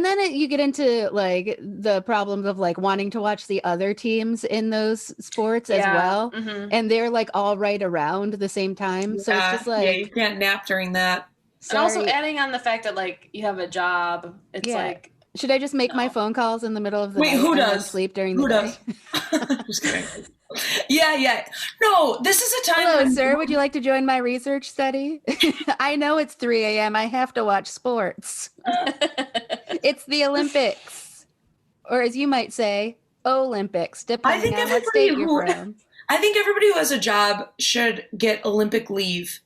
then you get into like the problems of like wanting to watch the other teams in those sports as well. Mm-hmm. And they're like all right around the same time. So it's just like, you can't nap during that. And also adding on the fact that like you have a job, it's like, should I just make my phone calls in the middle of the night? Who and then does? sleep during the day? Just kidding. Yeah. No, this is a time. Hello, when sir. Would you like to join my research study? I know it's 3 a.m. I have to watch sports. It's the Olympics. Or as you might say, Olympics, depending on what state you're from. I think everybody who has a job should get Olympic leave.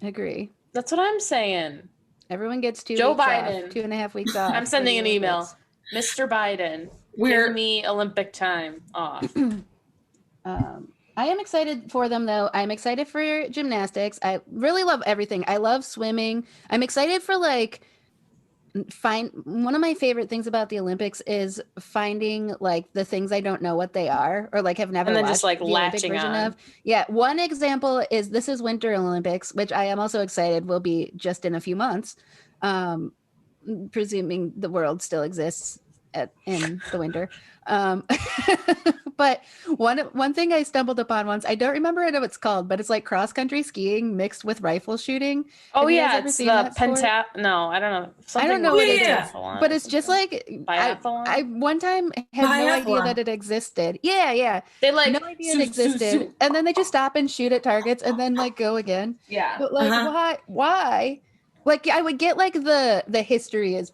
Agree. That's what I'm saying. Everyone gets Joe Biden. 2.5 weeks off. I'm sending an email. Mr. Biden, give me Olympic time off. I am excited for them, though. I'm excited for gymnastics. I really love everything. I love swimming. I'm excited for like one of my favorite things about the Olympics is finding like the things I don't know what they are or like have never and then watched just like the Olympic latching version on. of. Yeah, one example is this is Winter Olympics, which I am also excited will be just in a few months, presuming the world still exists in the winter. But one thing I stumbled upon once, I don't remember what it's called, but it's like cross country skiing mixed with rifle shooting. Oh Have you guys yeah, ever it's seen the that sport? No, I don't know. I don't know what it is, biathlon. but it's just like Biathlon? I one time had no idea that it existed. Yeah. They like No idea it existed. And then they just stop and shoot at targets and then like go again. Yeah. But like why? Like I would get like the history is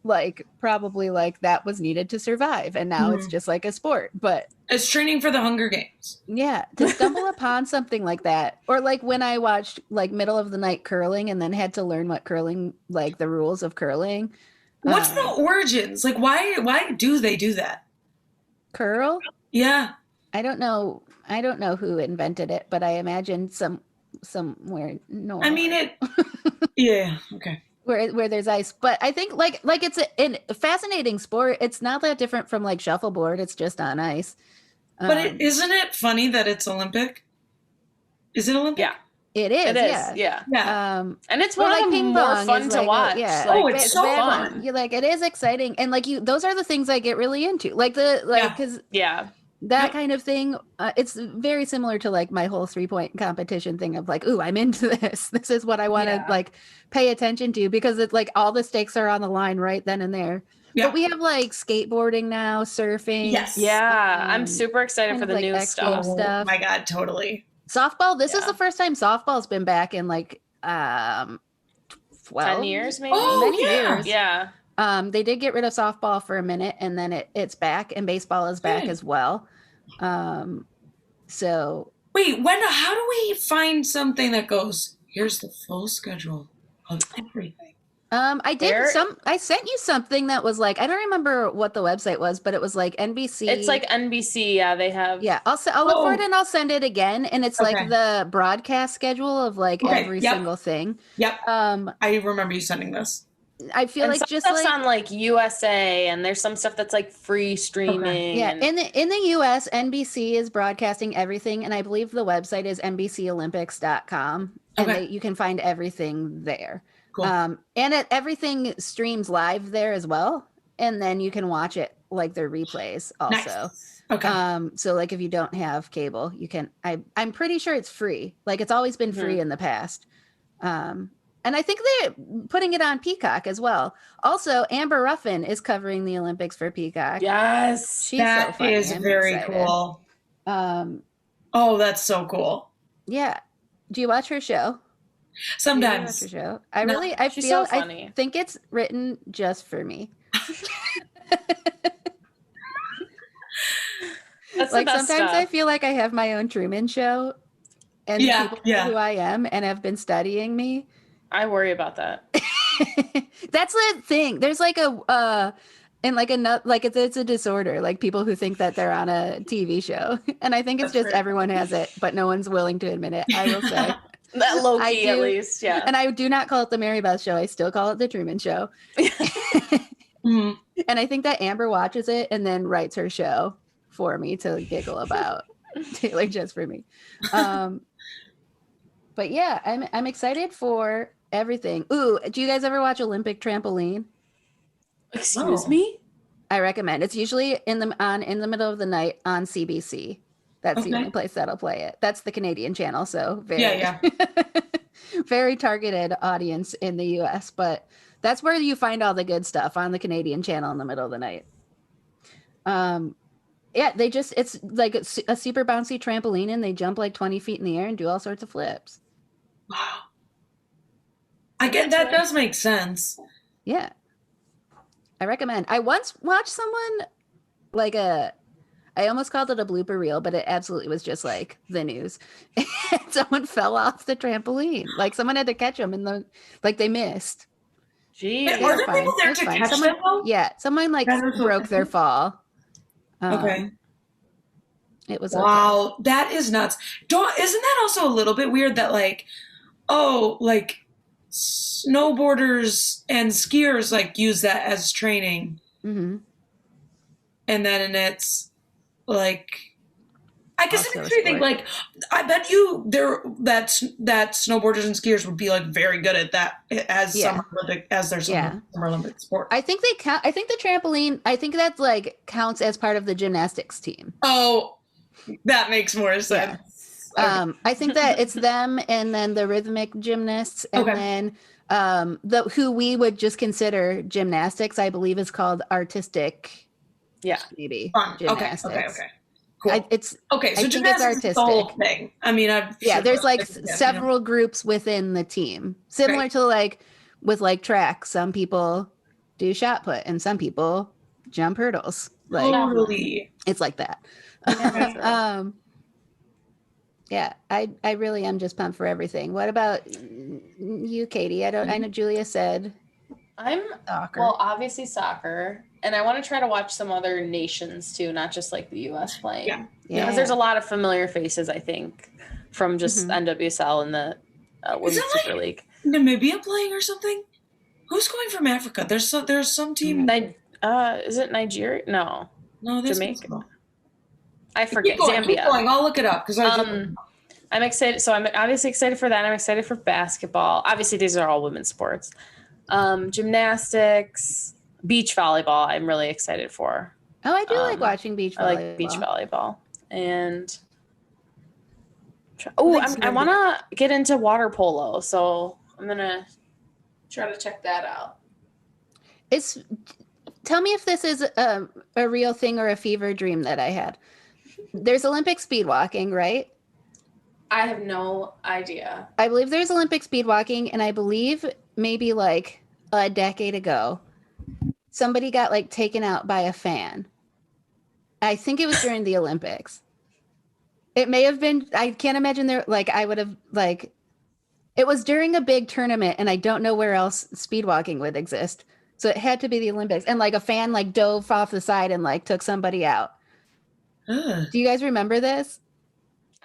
like probably like that was needed to survive and now it's just like a sport. But it's training for the Hunger Games. yeah, to stumble upon something like that, or like when I watched like middle of the night curling and then had to learn what curling, like the rules of curling. What's the origins? Like, why do they do that? Curl? Yeah, I don't know who invented it, but I imagine somewhere. No, I mean it. Yeah. Okay. Where there's ice, but I think like it's a fascinating sport. It's not that different from like shuffleboard. It's just on ice. But isn't it funny that it's Olympic? Is it Olympic? Yeah. It is. It is. Yeah. And it's one like of the ping more pong fun is to like watch. yeah. Like, it's so fun. You like it is exciting, and like those are the things I get really into. Like because that kind of thing. It's very similar to like my whole 3-point competition thing of like, ooh, I'm into this. This is what I want to like pay attention to because it's like all the stakes are on the line right then and there. Yeah. But we have like skateboarding now, surfing. Yes. Yeah. I'm super excited kind for of, the like, new extreme stuff. stuff. Oh my God, totally. Softball. This is the first time softball's been back in like 12 10 years maybe. Many years. Yeah. They did get rid of softball for a minute and then it's back and baseball is back as well. So wait, how do we find something that goes, here's the full schedule of everything? I sent you something that was like, I don't remember what the website was, but it was like NBC. It's like NBC. Yeah. They have. Yeah. I'll look for it and I'll send it again. And it's like the broadcast schedule of like every single thing. Yep. I remember you sending this. I feel And like some just stuff's like on like USA, and there's some stuff that's like free streaming. yeah, and in the US, NBC is broadcasting everything, and I believe the website is NBCOlympics.com, and Okay. you can find everything there. Cool. And everything streams live there as well, and then you can watch it like their replays also. Nice. Okay. So like if you don't have cable, you can. I'm pretty sure it's free. Like it's always been free in the past. And I think they're putting it on Peacock as well. Also, Amber Ruffin is covering the Olympics for Peacock. yes. She's so That funny. is I'm very excited. cool. Um, Oh, that's so cool. yeah. Do you watch her show? Do you watch her Sometimes. show? No, I she's feel so funny. I think it's written just for me. That's Like the best sometimes stuff. I feel like I have my own Truman Show, and Yeah, people know yeah. who I am and have been studying me. I worry about that. That's the thing. There's like a and like a like it's a disorder. Like people who think that they're on a TV show, and I think it's That's just fair. everyone has it, but no one's willing to admit it. I will say, That low I key, at do- least. Yeah. and I do not call it the Mary Beth Show. I still call it the Truman Show. Mhm. And I think that Amber watches it and then writes her show for me to giggle about. Taylor just for me. But yeah, I'm excited for everything. Ooh, do you guys ever watch Olympic Trampoline? Excuse Oh. me? I recommend. It's usually in the middle of the night on CBC. That's the Okay. only place that'll play it. That's the Canadian channel, so very Yeah, very targeted audience in the US, but that's where you find all the good stuff on the Canadian channel in the middle of the night. Yeah, it's like a super bouncy trampoline, and they jump like 20 feet in the air and do all sorts of flips. Wow. I get that does make sense. Yeah. I recommend. I once watched someone like I almost called it a blooper reel, but it absolutely was just like the news. And someone fell off the trampoline. Like someone had to catch them they missed. Jeez. Are there fine. people there It's to fine. catch Someone- them though? Yeah, someone like That is so broke their funny. fall. Okay. It was okay. Wow, that is nuts. Isn't that also a little bit weird that like snowboarders and skiers like use that as training, Mm-hmm. and then it's like I guess it Also makes a me think sport. like I bet you that snowboarders and skiers would be like very good at that as Yeah. their Summer Olympic sport. I think they count. I think the trampoline. I think that's like counts as part of the gymnastics team. Oh, that makes more sense. Okay. I think that it's them, and then the rhythmic gymnasts, and Okay. then the who we would just consider gymnastics. I believe is called artistic. Yeah. Maybe Fun. Okay. gymnastics. Cool. It's Okay, so I think it's gymnastics is the whole artistic. thing. I mean, there's like several groups within the team, similar Right. to like with like track. Some people do shot put, and some people jump hurdles. Like Totally. it's like that. Yeah, I really am just pumped for everything. What about you, Katie? I know Julia said I'm soccer. well, obviously soccer, and I want to try to watch some other nations too, not just like the U.S. playing. Yeah. yeah, Because there's a lot of familiar faces, I think, from just NWSL and the Women's it like- Super League. Namibia playing or something? Who's going from Africa? There's some team. Is it Nigeria? No, No, there's Jamaica. I forget. Keep going, keep Zambia. going. I'll look it up because I'm excited. So I'm obviously excited for that. I'm excited for basketball. Obviously, these are all women's sports. Gymnastics, beach volleyball. I'm really excited for. Oh, I do like watching beach volleyball. I like beach volleyball, and I want to get into water polo. So I'm gonna try to check that out. Tell me if this is a real thing or a fever dream that I had. There's Olympic speed walking, right? I have no idea. I believe there's Olympic speed walking, and I believe maybe like a decade ago, somebody got like taken out by a fan. I think it was during the Olympics. It may have been, I can't imagine I would have it was during a big tournament, and I don't know where else speed walking would exist. So it had to be the Olympics. And like a fan like dove off the side and like took somebody out. Ugh. Do you guys remember this?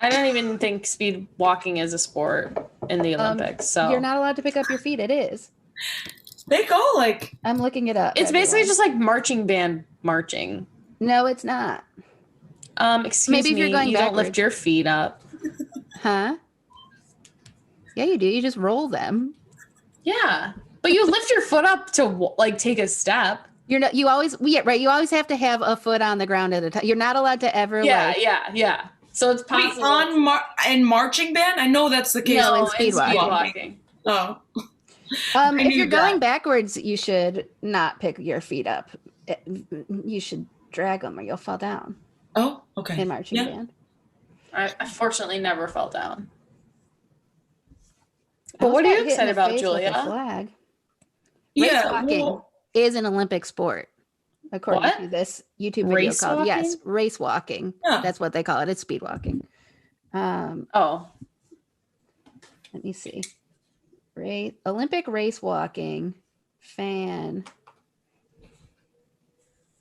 I don't even think speed walking is a sport in the Olympics. So You're not allowed to pick up your feet. It is. They go like I'm looking it up. It's basically everyone. just like marching band marching. No, it's not. Excuse Maybe if me, you're going you don't lift backwards. your feet up. Huh? Yeah, you do. You just roll them. Yeah, but you lift your foot up to like take a step. You're not. You always. Yeah, right. You always have to have a foot on the ground at a time. You're not allowed to ever. Yeah, like, yeah. So it's wait, possible. on in marching band. I know that's the case. No, in and speed walking. Oh, if knew you're going that. backwards, you should not pick your feet up. You should drag them, or you'll fall down oh, okay. in marching Yeah. band. I fortunately never fell down. I But what almost are got you hit in excited the about, face with a Julia? flag. Yeah, walking. well, Is an Olympic sport, according What? to this YouTube video Race called walking? race walking. Yeah. That's what they call it. It's speed walking. Oh, Let me see. Olympic race walking fan.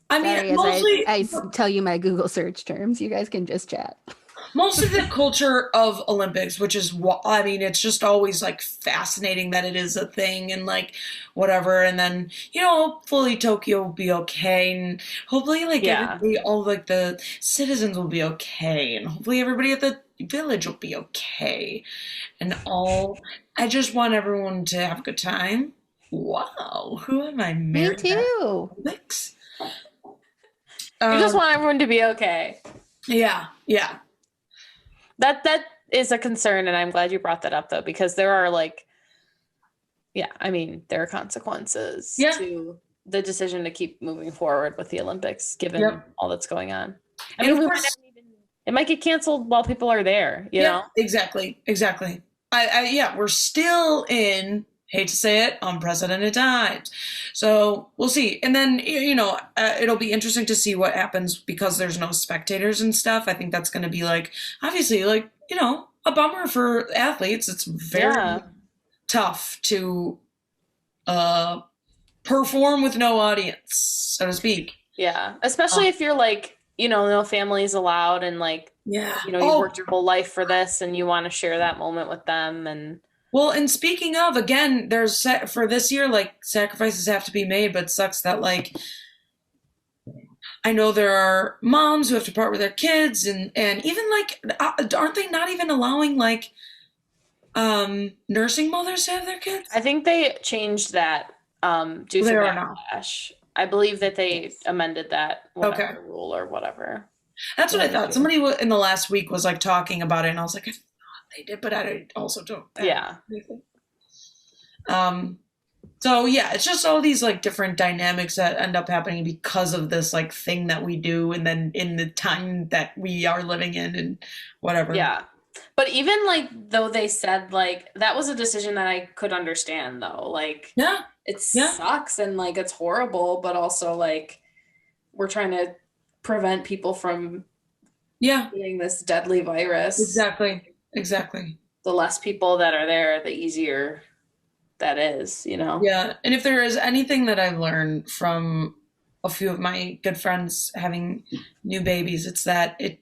I mean, Sorry, as mostly I tell you my Google search terms. You guys can just chat. most of the culture of Olympics, which is I mean, it's just always like fascinating that it is a thing and like whatever. And then hopefully Tokyo will be okay, and hopefully like Yeah. everybody, all like the citizens will be okay, and hopefully everybody at the village will be okay, and all. I just want everyone to have a good time. Wow, who am I Me married to? too. Olympics. you just want everyone to be okay. Yeah. That is a concern, and I'm glad you brought that up though, because there are there are consequences Yeah. to the decision to keep moving forward with the Olympics, given Yep. all that's going on. And of we course- might not even, it might get canceled while people are there. You know, exactly. We're still in, hate to say it, unprecedented times. So we'll see. And then, it'll be interesting to see what happens because there's no spectators and stuff. I think that's going to be obviously, a bummer for athletes. It's very tough to perform with no audience, so to speak. Yeah, especially if you're no families allowed, and Yeah. you've worked your whole life for this, and you want to share that moment with them. And Well, and speaking of, again, there's for this year, sacrifices have to be made, but it sucks that I know there are moms who have to part with their kids, and even aren't they not even allowing nursing mothers to have their kids? I think they changed that due to They are now. backlash. I believe that they amended that Okay. rule or whatever. That's what I Yeah, thought. too. Somebody in the last week was talking about it, and I was like, I thought they did, but I also don't. Yeah. So yeah, it's just all these different dynamics that end up happening because of this thing that we do, and then in the time that we are living in, and whatever. Yeah. But even though they said that was a decision that I could understand though. Yeah. It Yeah. sucks and it's horrible, but also we're trying to prevent people from Yeah. getting this deadly virus. Exactly. The less people that are there, the easier that is, Yeah. And if there is anything that I've learned from a few of my good friends having new babies, it's that it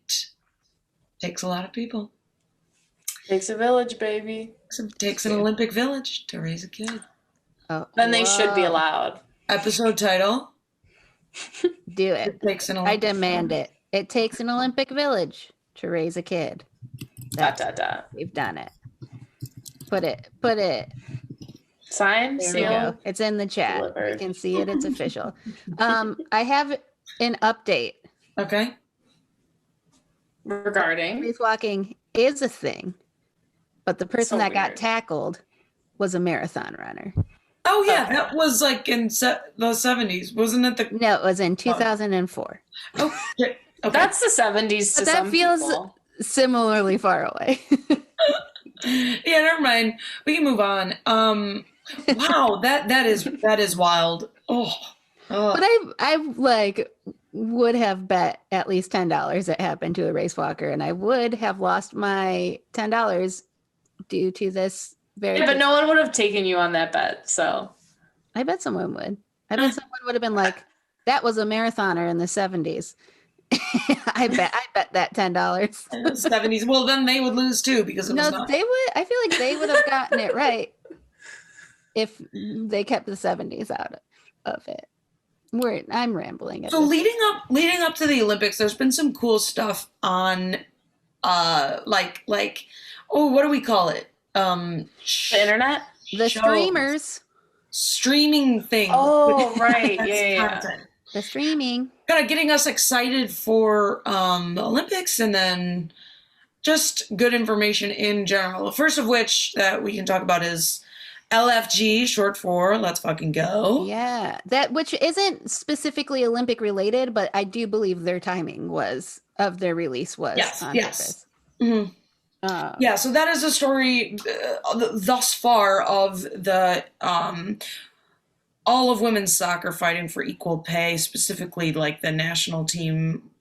takes a lot of people. Takes a village, baby. It takes an Olympic village to raise a kid. Oh, Then they should be whoa. allowed. Episode title. Do it. It takes an I Olympic demand it. It takes an Olympic village to raise a kid. Dot. We've done it. Put it. Sign, There we seal. go. It's in the chat. delivered. You can see it. It's official. I have an update. Okay. Regarding. Race walking is a thing, but the person So that got weird. tackled was a marathon runner. Oh yeah, Okay. that was in the 70s, wasn't it? No, it was in 2004. Okay. Okay. That's the 70s to But that some feels- people. Similarly far away. Yeah, never mind. We can move on. Wow, that is wild. Oh. But I would have bet at least $10 it happened to a race walker, and I would have lost my $10 due to this very. Yeah, but no one would have taken you on that bet. So I bet someone would. I bet someone would have been like, "That was a marathoner in the '70s." I bet that $10. 70s. Well, then they would lose too because it was No, not. they would. I feel like they would have gotten it right. if they kept the 70s out of it. I'm rambling. So leading up to the Olympics, there's been some cool stuff on like what do we call it? The internet? The streaming thing. Oh, right. Yeah. Content. The streaming. Kind of getting us excited for the Olympics, and then just good information in general. The first of which that we can talk about is LFG, short for Let's Fucking Go. Yeah, that which isn't specifically Olympic related, but I do believe their timing of their release was on purpose. Mm-hmm. Yeah, so that is a story thus far of the all of women's soccer fighting for equal pay, specifically like the national team,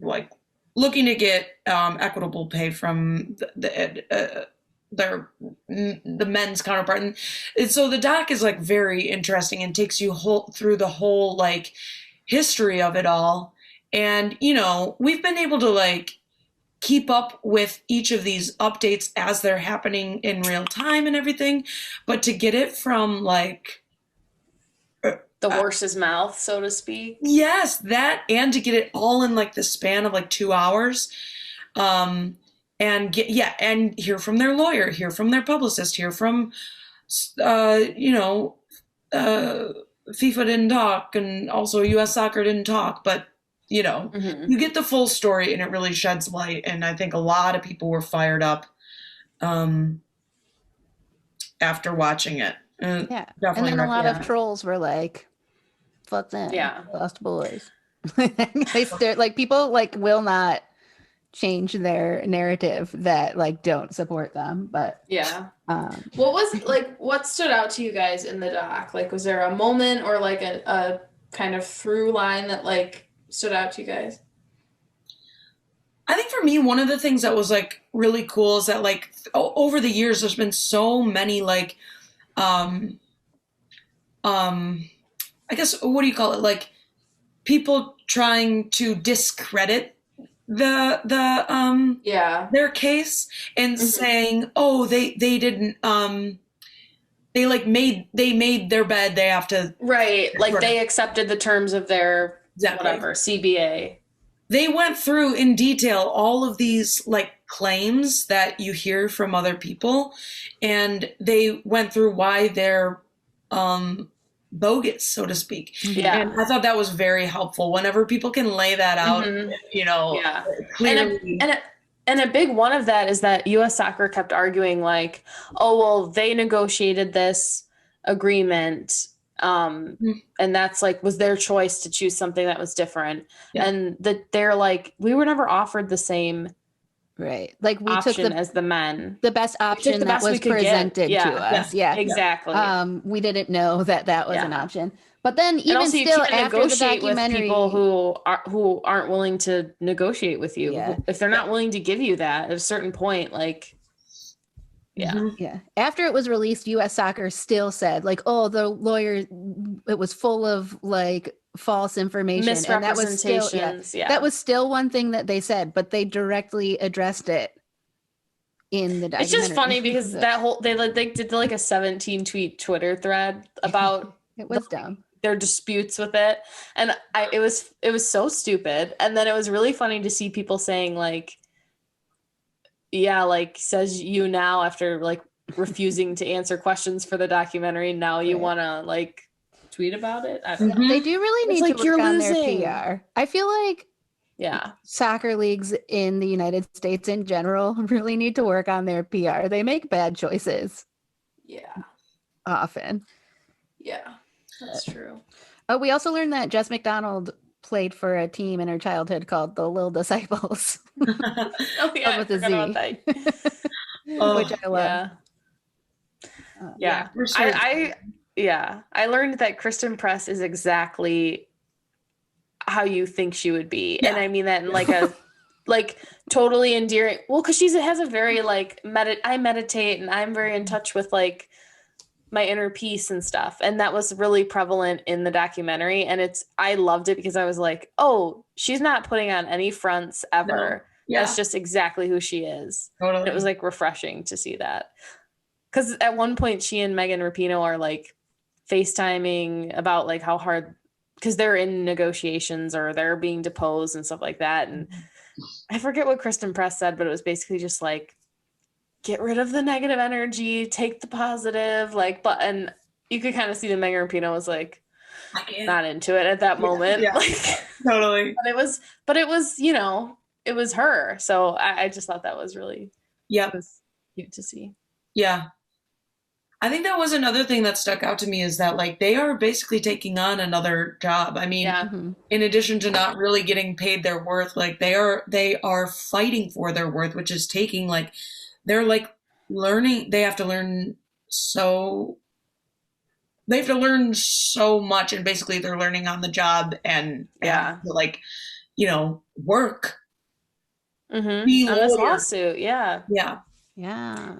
like looking to get equitable pay from the men's counterpart. And so the doc is like very interesting and takes you through the whole like history of it all. And, you know, we've been able to like keep up with each of these updates as they're happening in real time and everything. But to get it from like the horse's mouth, so to speak. Yes, that, and to get it all in like the span of like 2 hours. And hear from their lawyer, hear from their publicist, hear from, FIFA didn't talk, and also U.S. Soccer didn't talk, but, you know, you get the full story, and it really sheds light, and I think a lot of people were fired up after watching it. Yeah, and then a lot of trolls were like, fuck them, Lost Boys. People like will not change their narrative that like don't support them, but what stood out to you guys in the doc? Like, was there a moment or like a kind of through line that like stood out to you guys? I think for me, one of the things that was like really cool is that like over the years there's been so many like I guess, what do you call it, like people trying to discredit their case and saying, oh, they didn't they made their bed, they have to they accepted the terms of their whatever CBA. They went through in detail all of these like claims that you hear from other people, and they went through why they're bogus, so to speak. And I thought that was very helpful whenever people can lay that out, clearly. And a big one of that is that U.S. Soccer kept arguing like, oh, well, they negotiated this agreement, and that's like was their choice to choose something that was different. And that they're like, we were never offered the same like we took as the men, the best option that was presented to us. Exactly. We didn't know that was an option, but then even still after the documentary, with people who aren't willing to negotiate with you, if they're not willing to give you that at a certain point, like after it was released, U.S. Soccer still said like, oh, the lawyer, it was full of like false information, and that was still that was still one thing that they said, but they directly addressed it in the documentary. It's just funny because that whole they did like a 17 tweet Twitter thread about it was dumb, their disputes with it, and it was so stupid. And then it was really funny to see people saying like, like says you now after like refusing to answer questions for the documentary, now you want to like tweet about it. I don't know. They do really need to work on their PR. I feel like soccer leagues in the United States in general really need to work on their PR. They make bad choices. Often. That's true. We also learned that Jess McDonald played for a team in her childhood called the Lil Disciples. With a Z. Which I love. I learned that Kristen Press is exactly how you think she would be. And I mean that in like a like totally endearing, well, because has a very like I meditate and I'm very in touch with like my inner peace and stuff, and that was really prevalent in the documentary, and I loved it because I was like, oh, she's not putting on any fronts ever. That's just exactly who she is. Totally. It was like refreshing to see that. because at one point she and Megan Rapinoe are like FaceTiming about like how hard, because they're in negotiations or they're being deposed and stuff like that. And I forget what Kristen Press said, but it was basically just like, get rid of the negative energy, take the positive, like, but, and you could kind of see that Megan Rapinoe was like not into it at that moment. Yeah. Like, Totally. but it was, you know, it was her. So I just thought that was really, Yep. it was cute to see. Yeah. I think that was another thing that stuck out to me is that like they are basically taking on another job. I mean, Yeah. in addition to not really getting paid their worth, like they are fighting for their worth, which is taking like they're like learning. They have to learn so much, and basically they're learning on the job and Yeah. like, you know, work. Mm-hmm. Be On this lawyer. lawsuit. Yeah. Yeah. Yeah.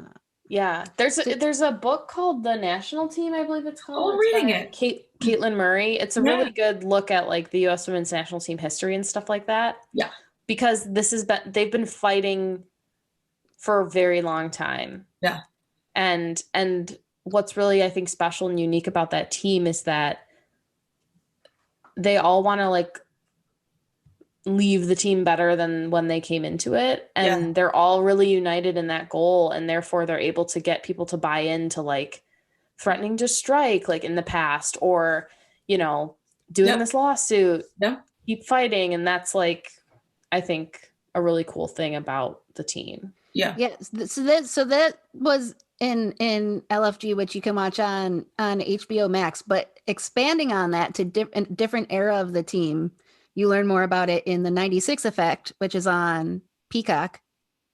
Yeah. There's a book called The National Team, I believe it's called. Oh, I'm It's reading by it. Caitlin Murray. It's a Yeah. really good look at like the US women's national team history and stuff like that. Yeah. Because they've been fighting for a very long time. Yeah. And what's really, I think, special and unique about that team is that they all want to like leave the team better than when they came into it. And they're all really united in that goal. And therefore they're able to get people to buy into like threatening to strike like in the past, or, you know, doing this lawsuit, keep fighting. And that's like, I think, a really cool thing about the team. Yeah. Yeah. So that was in LFG, which you can watch on HBO Max, but expanding on that to different era of the team, you learn more about it in the 96 Effect, which is on Peacock,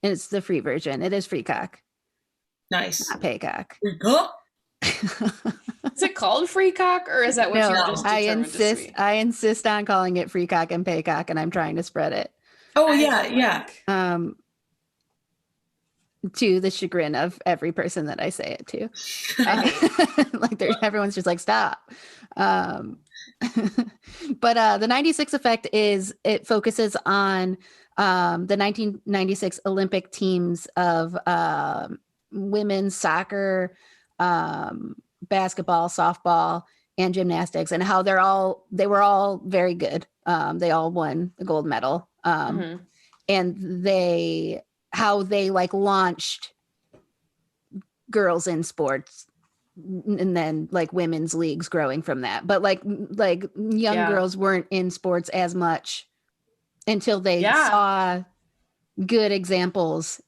and it's the free version. It is Freecock, Nice. not Paycock. Freecock? Is it called Freecock, or is that what No, you just I determined to insist. see? I insist on calling it Freecock and Paycock, and I'm trying to spread it. Oh yeah. To the chagrin of every person that I say it to. Like everyone's just like, stop. But the 96 Effect it focuses on the 1996 Olympic teams of women's soccer, basketball, softball, and gymnastics, and how they were all very good. They all won the gold medal. And how they like launched girls in sports, and then like women's leagues growing from that. But like young girls weren't in sports as much until they saw good examples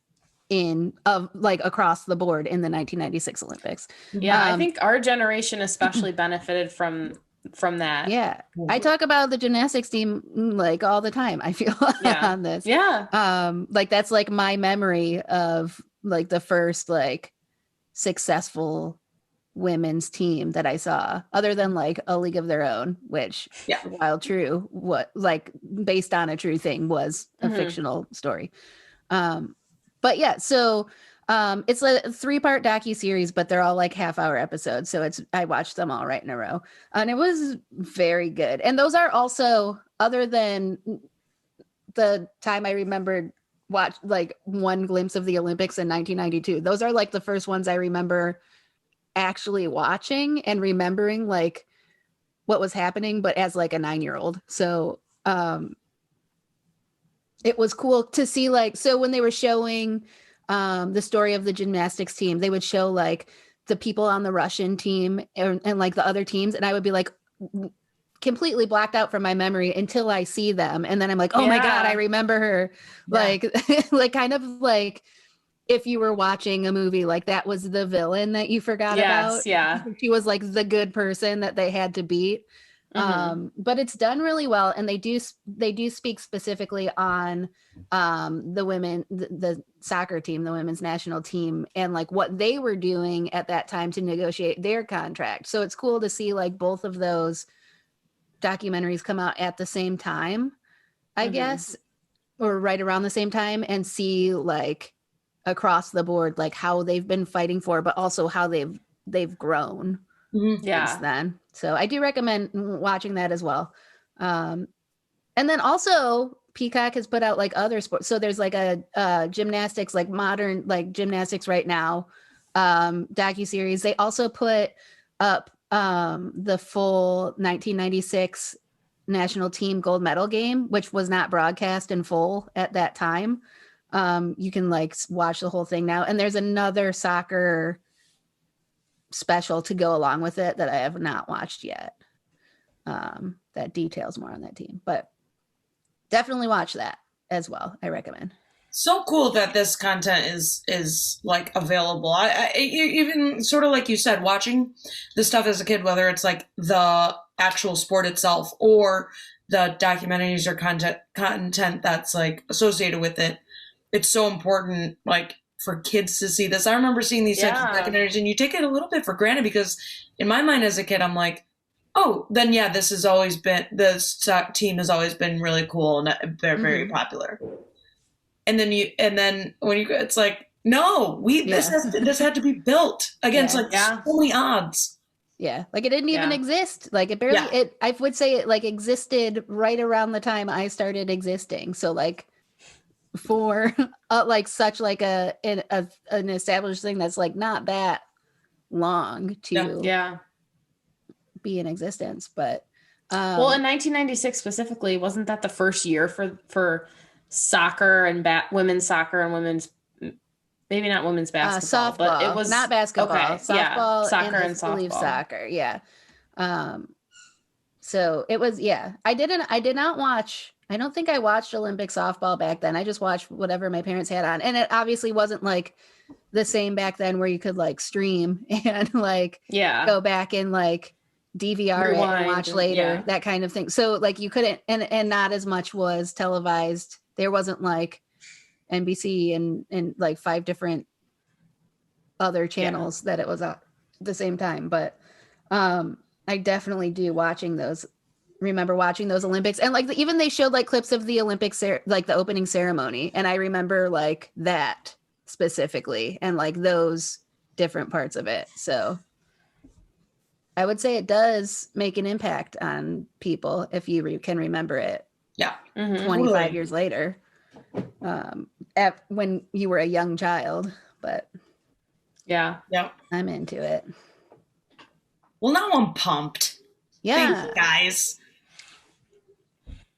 of like across the board in the 1996 Olympics. Yeah, I think our generation especially benefited from that. Yeah. I talk about the gymnastics team like all the time, I feel, on this. Yeah. Like that's like my memory of like the first like successful women's team that I saw, other than like A League of Their Own, which while true, what like based on a true thing, was a fictional story. But yeah, so it's a 3-part docuseries, but they're all like half-hour episodes. So I watched them all right in a row, and it was very good. And those are also, other than the time I remembered watch like one glimpse of the Olympics in 1992, those are like the first ones I remember actually watching and remembering like what was happening, but as like a 9-year-old. So it was cool to see, like, so when they were showing the story of the gymnastics team, they would show like the people on the Russian team and like the other teams, and I would be like completely blacked out from my memory until I see them, and then I'm like, oh my god, I remember her. Like like kind of like if you were watching a movie, like that was the villain that you forgot about. She was like the good person that they had to beat. But it's done really well, and they do speak specifically on the women, the soccer team, the women's national team, and like what they were doing at that time to negotiate their contract. So it's cool to see like both of those documentaries come out at the same time, I guess, or right around the same time, and see like across the board like how they've been fighting for, but also how they've grown since then. So I do recommend watching that as well. And then also Peacock has put out like other sports. So there's like a gymnastics, like modern like gymnastics right now, docuseries. They also put up the full 1996 national team gold medal game, which was not broadcast in full at that time. You can like watch the whole thing now. And there's another soccer special to go along with it that I have not watched yet. That details more on that team, but definitely watch that as well. I recommend. So cool that this content is like available. Even sort of like you said, watching this stuff as a kid, whether it's like the actual sport itself or the documentaries or content that's like associated with it, it's so important like for kids to see this. I remember seeing these types of documentaries, and you take it a little bit for granted because in my mind as a kid, I'm like, oh, then yeah, this team has always been really cool and they're very popular. And then when you it's like, no, this had to be built against like so many odds. Yeah, like it didn't even exist. Like it barely. I would say it like existed right around the time I started existing. So like for like such like an established thing that's like not that long to be in existence. But well, in 1996 specifically, wasn't that the first year for soccer and women's soccer and women's, maybe not women's basketball, softball, but it was not basketball, softball, soccer and softball. Soccer, yeah. So it was, I did not watch. I don't think I watched Olympic softball back then. I just watched whatever my parents had on, and it obviously wasn't like the same back then where you could like stream and like go back and like DVR it and watch later, that kind of thing. So like you couldn't, and not as much was televised. There wasn't like NBC and like 5 different other channels that it was at the same time. But I definitely do remember watching those Olympics, and like even they showed like clips of the Olympics, like the opening ceremony. And I remember like that specifically and like those different parts of it. So I would say it does make an impact on people if you can remember it. Yeah. 25 years later, when you were a young child, but I'm into it. Well, now I'm pumped. Yeah. Thank you, guys.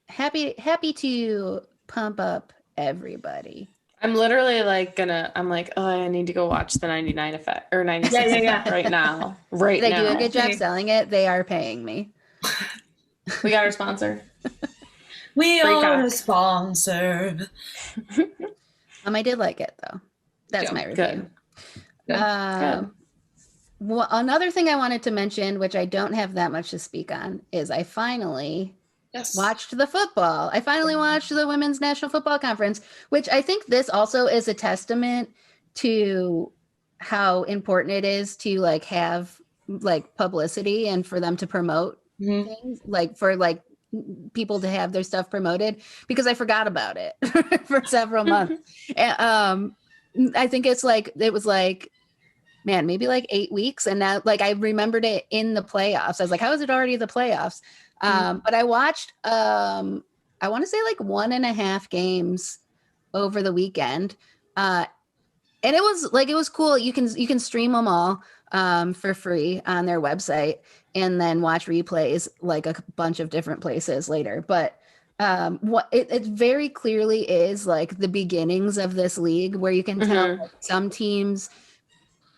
Happy to pump up everybody. I'm literally like I'm like, oh, I need to go watch the 99 Effect or 96 Effect right now. Right now. They do a good job selling it. They are paying me. We got our sponsor. We are a sponsor. I did like it though. That's my review. Good. Well, another thing I wanted to mention, which I don't have that much to speak on, is I finally watched the football. I finally watched the Women's National Football Conference, which I think this also is a testament to how important it is to like have like publicity and for them to promote things, like for like people to have their stuff promoted, because I forgot about it for several months. And, I think it was like, man, maybe like 8 weeks. And now like I remembered it in the playoffs. I was like, how is it already the playoffs? But I watched, I want to say like 1.5 games over the weekend. And it was cool. You can stream them all for free on their website and then watch replays like a bunch of different places later. But what it very clearly is like the beginnings of this league, where you can tell like, some teams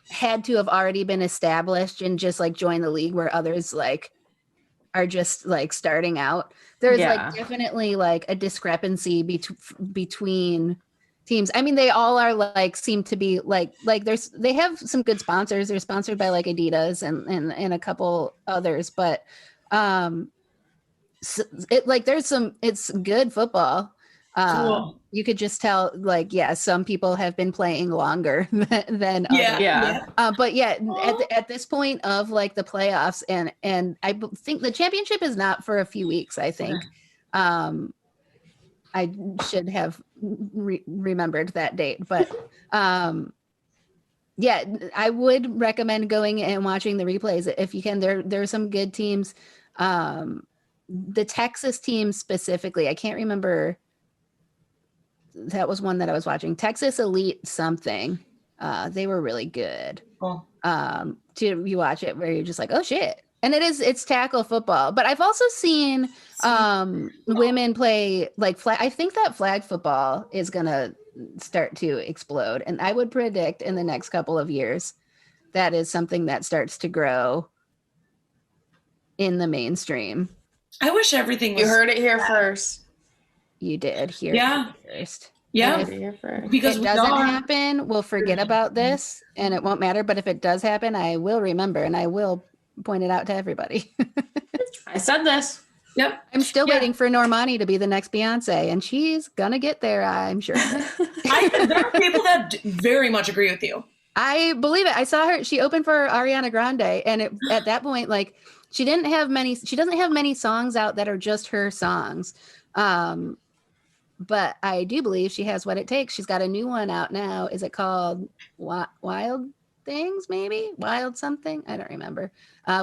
had to have already been established and just like join the league, where others like are just like starting out. There's like definitely like a discrepancy between teams. I mean, they all are like seem to be like they have some good sponsors. They're sponsored by like Adidas and a couple others, but it's good football. Cool. You could just tell like, some people have been playing longer than others. But at this point of like the playoffs and I think the championship is not for a few weeks. I think I should have remembered that date, but I would recommend going and watching the replays if you can. There's some good teams. The Texas team specifically, I can't remember. That was one that I was watching. Texas Elite something. They were really good. Cool. You watch it where you're just like, oh shit. And it's tackle football. But I've also seen women play like flag. I think that flag football is gonna start to explode. And I would predict in the next couple of years that is something that starts to grow in the mainstream. I wish everything was. You heard it here first. You did hear Yeah. it first. Yeah. If Because it we doesn't are. happen, we'll forget about this and it won't matter. But if it does happen, I will remember and I will point it out to everybody. I said this. Yep. I'm still Yeah. waiting for Normani to be the next Beyonce, and she's gonna get there, I'm sure. There are people that very much agree with you. I believe it. I saw her. She opened for Ariana Grande, and at that point, like she doesn't have many songs out that are just her songs. But I do believe she has what it takes. She's got a new one out now. Is it called Wild Things? Maybe Wild something. I don't remember.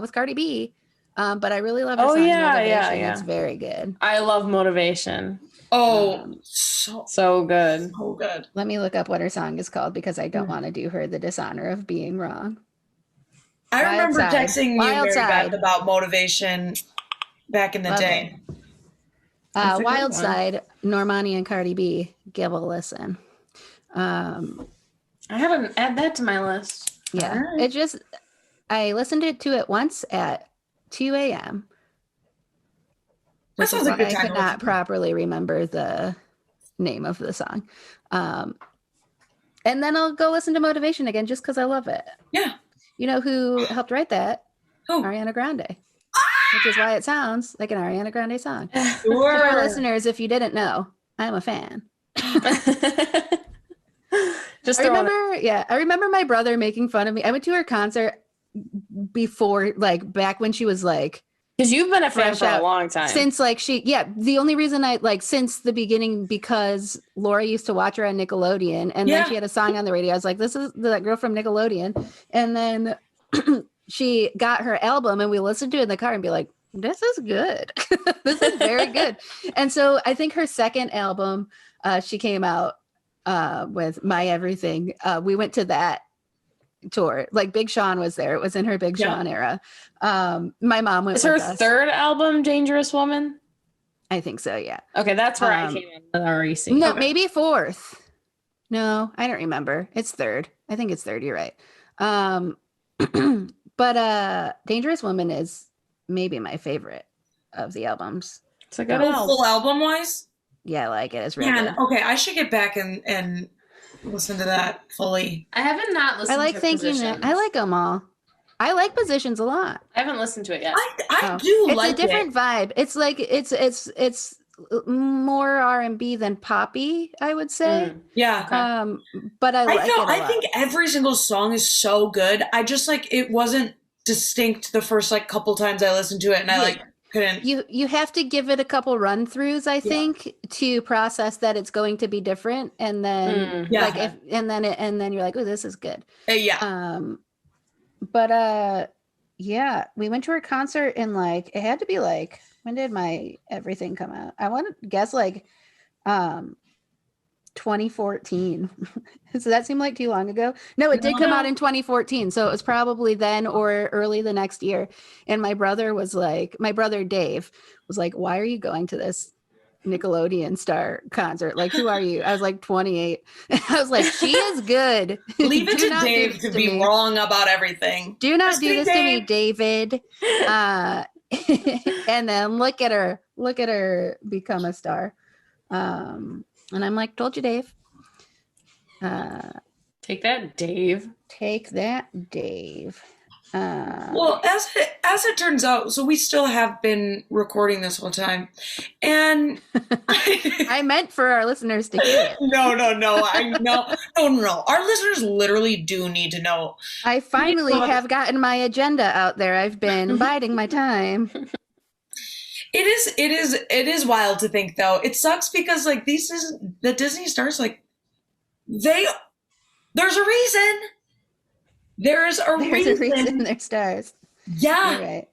With Cardi B. But I really love her Oh, song yeah, Motivation. yeah, yeah. It's very good. I love Motivation. Oh, so So good. good. Let me look up what her song is called because I don't want to do her the dishonor of being wrong. I Wild remember Side. texting you, Wild Mary Side. Beth, about Motivation back in the Love day. That's a good Wild one. Side, Normani and Cardi B. Give a listen. I haven't add that to my list. Yeah, Alright. it just I listened to it once at 2 a.m. That which sounds is like a why good I time could to not listen. properly remember the name of the song. And then I'll go listen to Motivation again just because I love it. Yeah. You know who helped write that? Oh, Ariana Grande. Which is why it sounds like an Ariana Grande song. To our sure. listeners, if you didn't know, I'm a fan. Just I throwing it. remember, I remember my brother making fun of me. I went to her concert before, like back when she was like, Because you've been a fan Fresh for out. a long time. since like the only reason I like since the beginning, because Laura used to watch her on Nickelodeon and Yeah. then she had a song on the radio. I was like, this is that girl from Nickelodeon. And then she got her album and we listened to it in the car and be like, this is good. This is very good. And so I think her second album, she came out with My Everything. We went to that tour. Like Big Sean was there. It was in her Big Yeah. Sean era. My mom went Is her with us. third album Dangerous Woman? I think so, yeah. Okay, that's where I Um, came in with REC. No, Okay. maybe fourth. No, I don't remember. It's third. I think it's third. You're right. But Dangerous Woman is maybe my favorite of the albums. It's a good Oh, album. full album wise? Yeah, I like it. It's really Man, good. okay, I should get back and listen to that fully. I haven't not listened I like to thinking Positions. that. I like them all. I like Positions a lot. I haven't listened to it yet. I Oh. do It's like a different vibe. It's like it's more R&B than poppy, I would say. Mm. Yeah. Okay. But I like it a I lot. think every single song is so good. I just like it wasn't distinct the first like couple times I listened to it and I Yeah. like couldn't. You have to give it a couple run throughs, I think, to process that it's going to be different, and then Yeah. like if and then you're like, oh, this is good. Yeah. But yeah, we went to her concert and like it had to be like, when did My Everything come out? I want to guess like 2014. Does that seem like too long ago? No, it did come out in 2014. So it was probably then or early the next year. And my brother Dave was like, why are you going to this Nickelodeon star concert? Like, who are you? I was like 28. I was like, she is good. Leave it Do to not do Dave this to to be me. wrong about everything. Do not Just do be this to me, Dave. David. And then look at her become a star. And I'm like, told you, Dave. Take that, Dave. Take that, Dave. Well, as it turns out, so we still have been recording this whole time, and I meant for our listeners to hear it. no, I know, no. Our listeners literally do need to know. I finally have gotten my agenda out there. I've been biding my time. It is wild to think though. It sucks because like the Disney stars, like there's a reason. There's a There's a reason reason. they're stars. Yeah. You're right.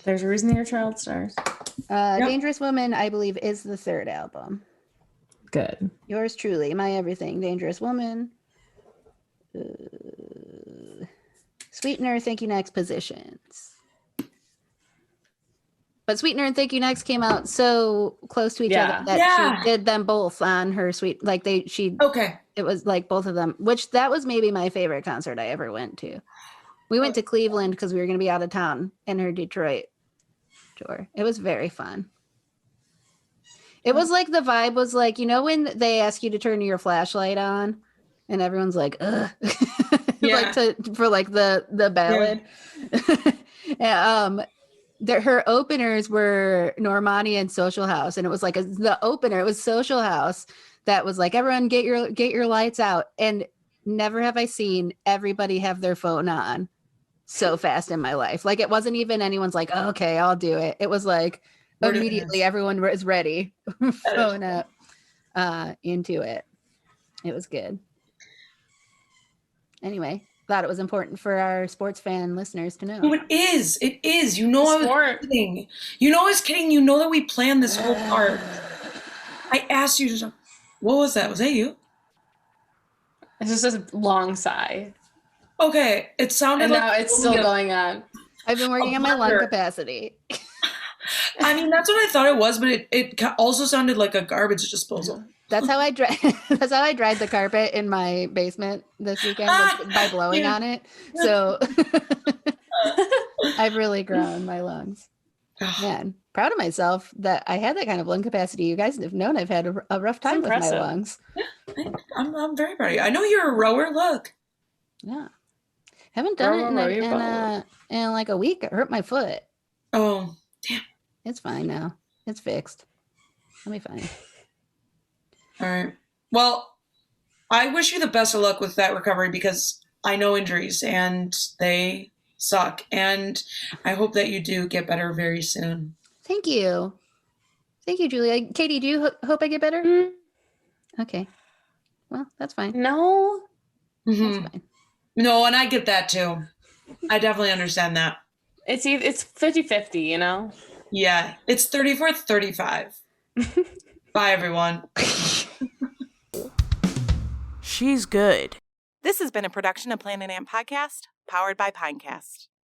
There's a reason they're child stars. Dangerous Woman, I believe, is the third album. Good. Yours truly, My Everything, Dangerous Woman. Sweetener, Thank You Next positions. But Sweetener and Thank You Next came out so close to each Yeah. other that Yeah. she did them both on her Okay. it was like both of them, which that was maybe my favorite concert I ever went to. We went to Cleveland because we were going to be out of town in her Detroit tour. It was very fun. It was like the vibe was like, you know, when they ask you to turn your flashlight on and everyone's like, ugh, Yeah. for like the ballad. Her openers were Normani and Social House, and it was like the opener. It was Social House that was like, everyone get your lights out, and never have I seen everybody have their phone on so fast in my life. Like it wasn't even anyone's like, oh, okay, I'll do it. It was like We're doing immediately this. everyone was ready, phone cool. up into it. It was good. Anyway, thought it was important for our sports fan listeners to know. No, it is. It is. You know, I was Sport. kidding. You know, I was kidding. You know that we planned this whole part. I asked you to. What was that? Was that you? It's just a long sigh. Okay, it sounded And like. now it's still going on. I've been working on my lung capacity. I mean, that's what I thought it was, but it also sounded like a garbage disposal. That's how I that's how I dried the carpet in my basement this weekend by blowing on it. So I've really grown my lungs. Man, proud of myself that I had that kind of lung capacity. You guys have known I've had a rough time with my impressive. lungs. I'm very proud of you. I know you're a rower. Look. Yeah, haven't done Row it your boat. in like a week. It hurt my foot. Oh, It's fine now. It's fixed. I'll be fine. all right. Well, I wish you the best of luck with that recovery because I know injuries and they suck. And I hope that you do get better very soon. Thank you. Thank you, Julia. Katie, do you hope I get better? Mm, Okay. Well, that's fine. no. That's Mhm. fine. No, and I get that too. I definitely understand that. It's 50-50, you know? Yeah, it's 34-35. Bye, everyone. She's good. This has been a production of Planet Amp Podcast, powered by Pinecast.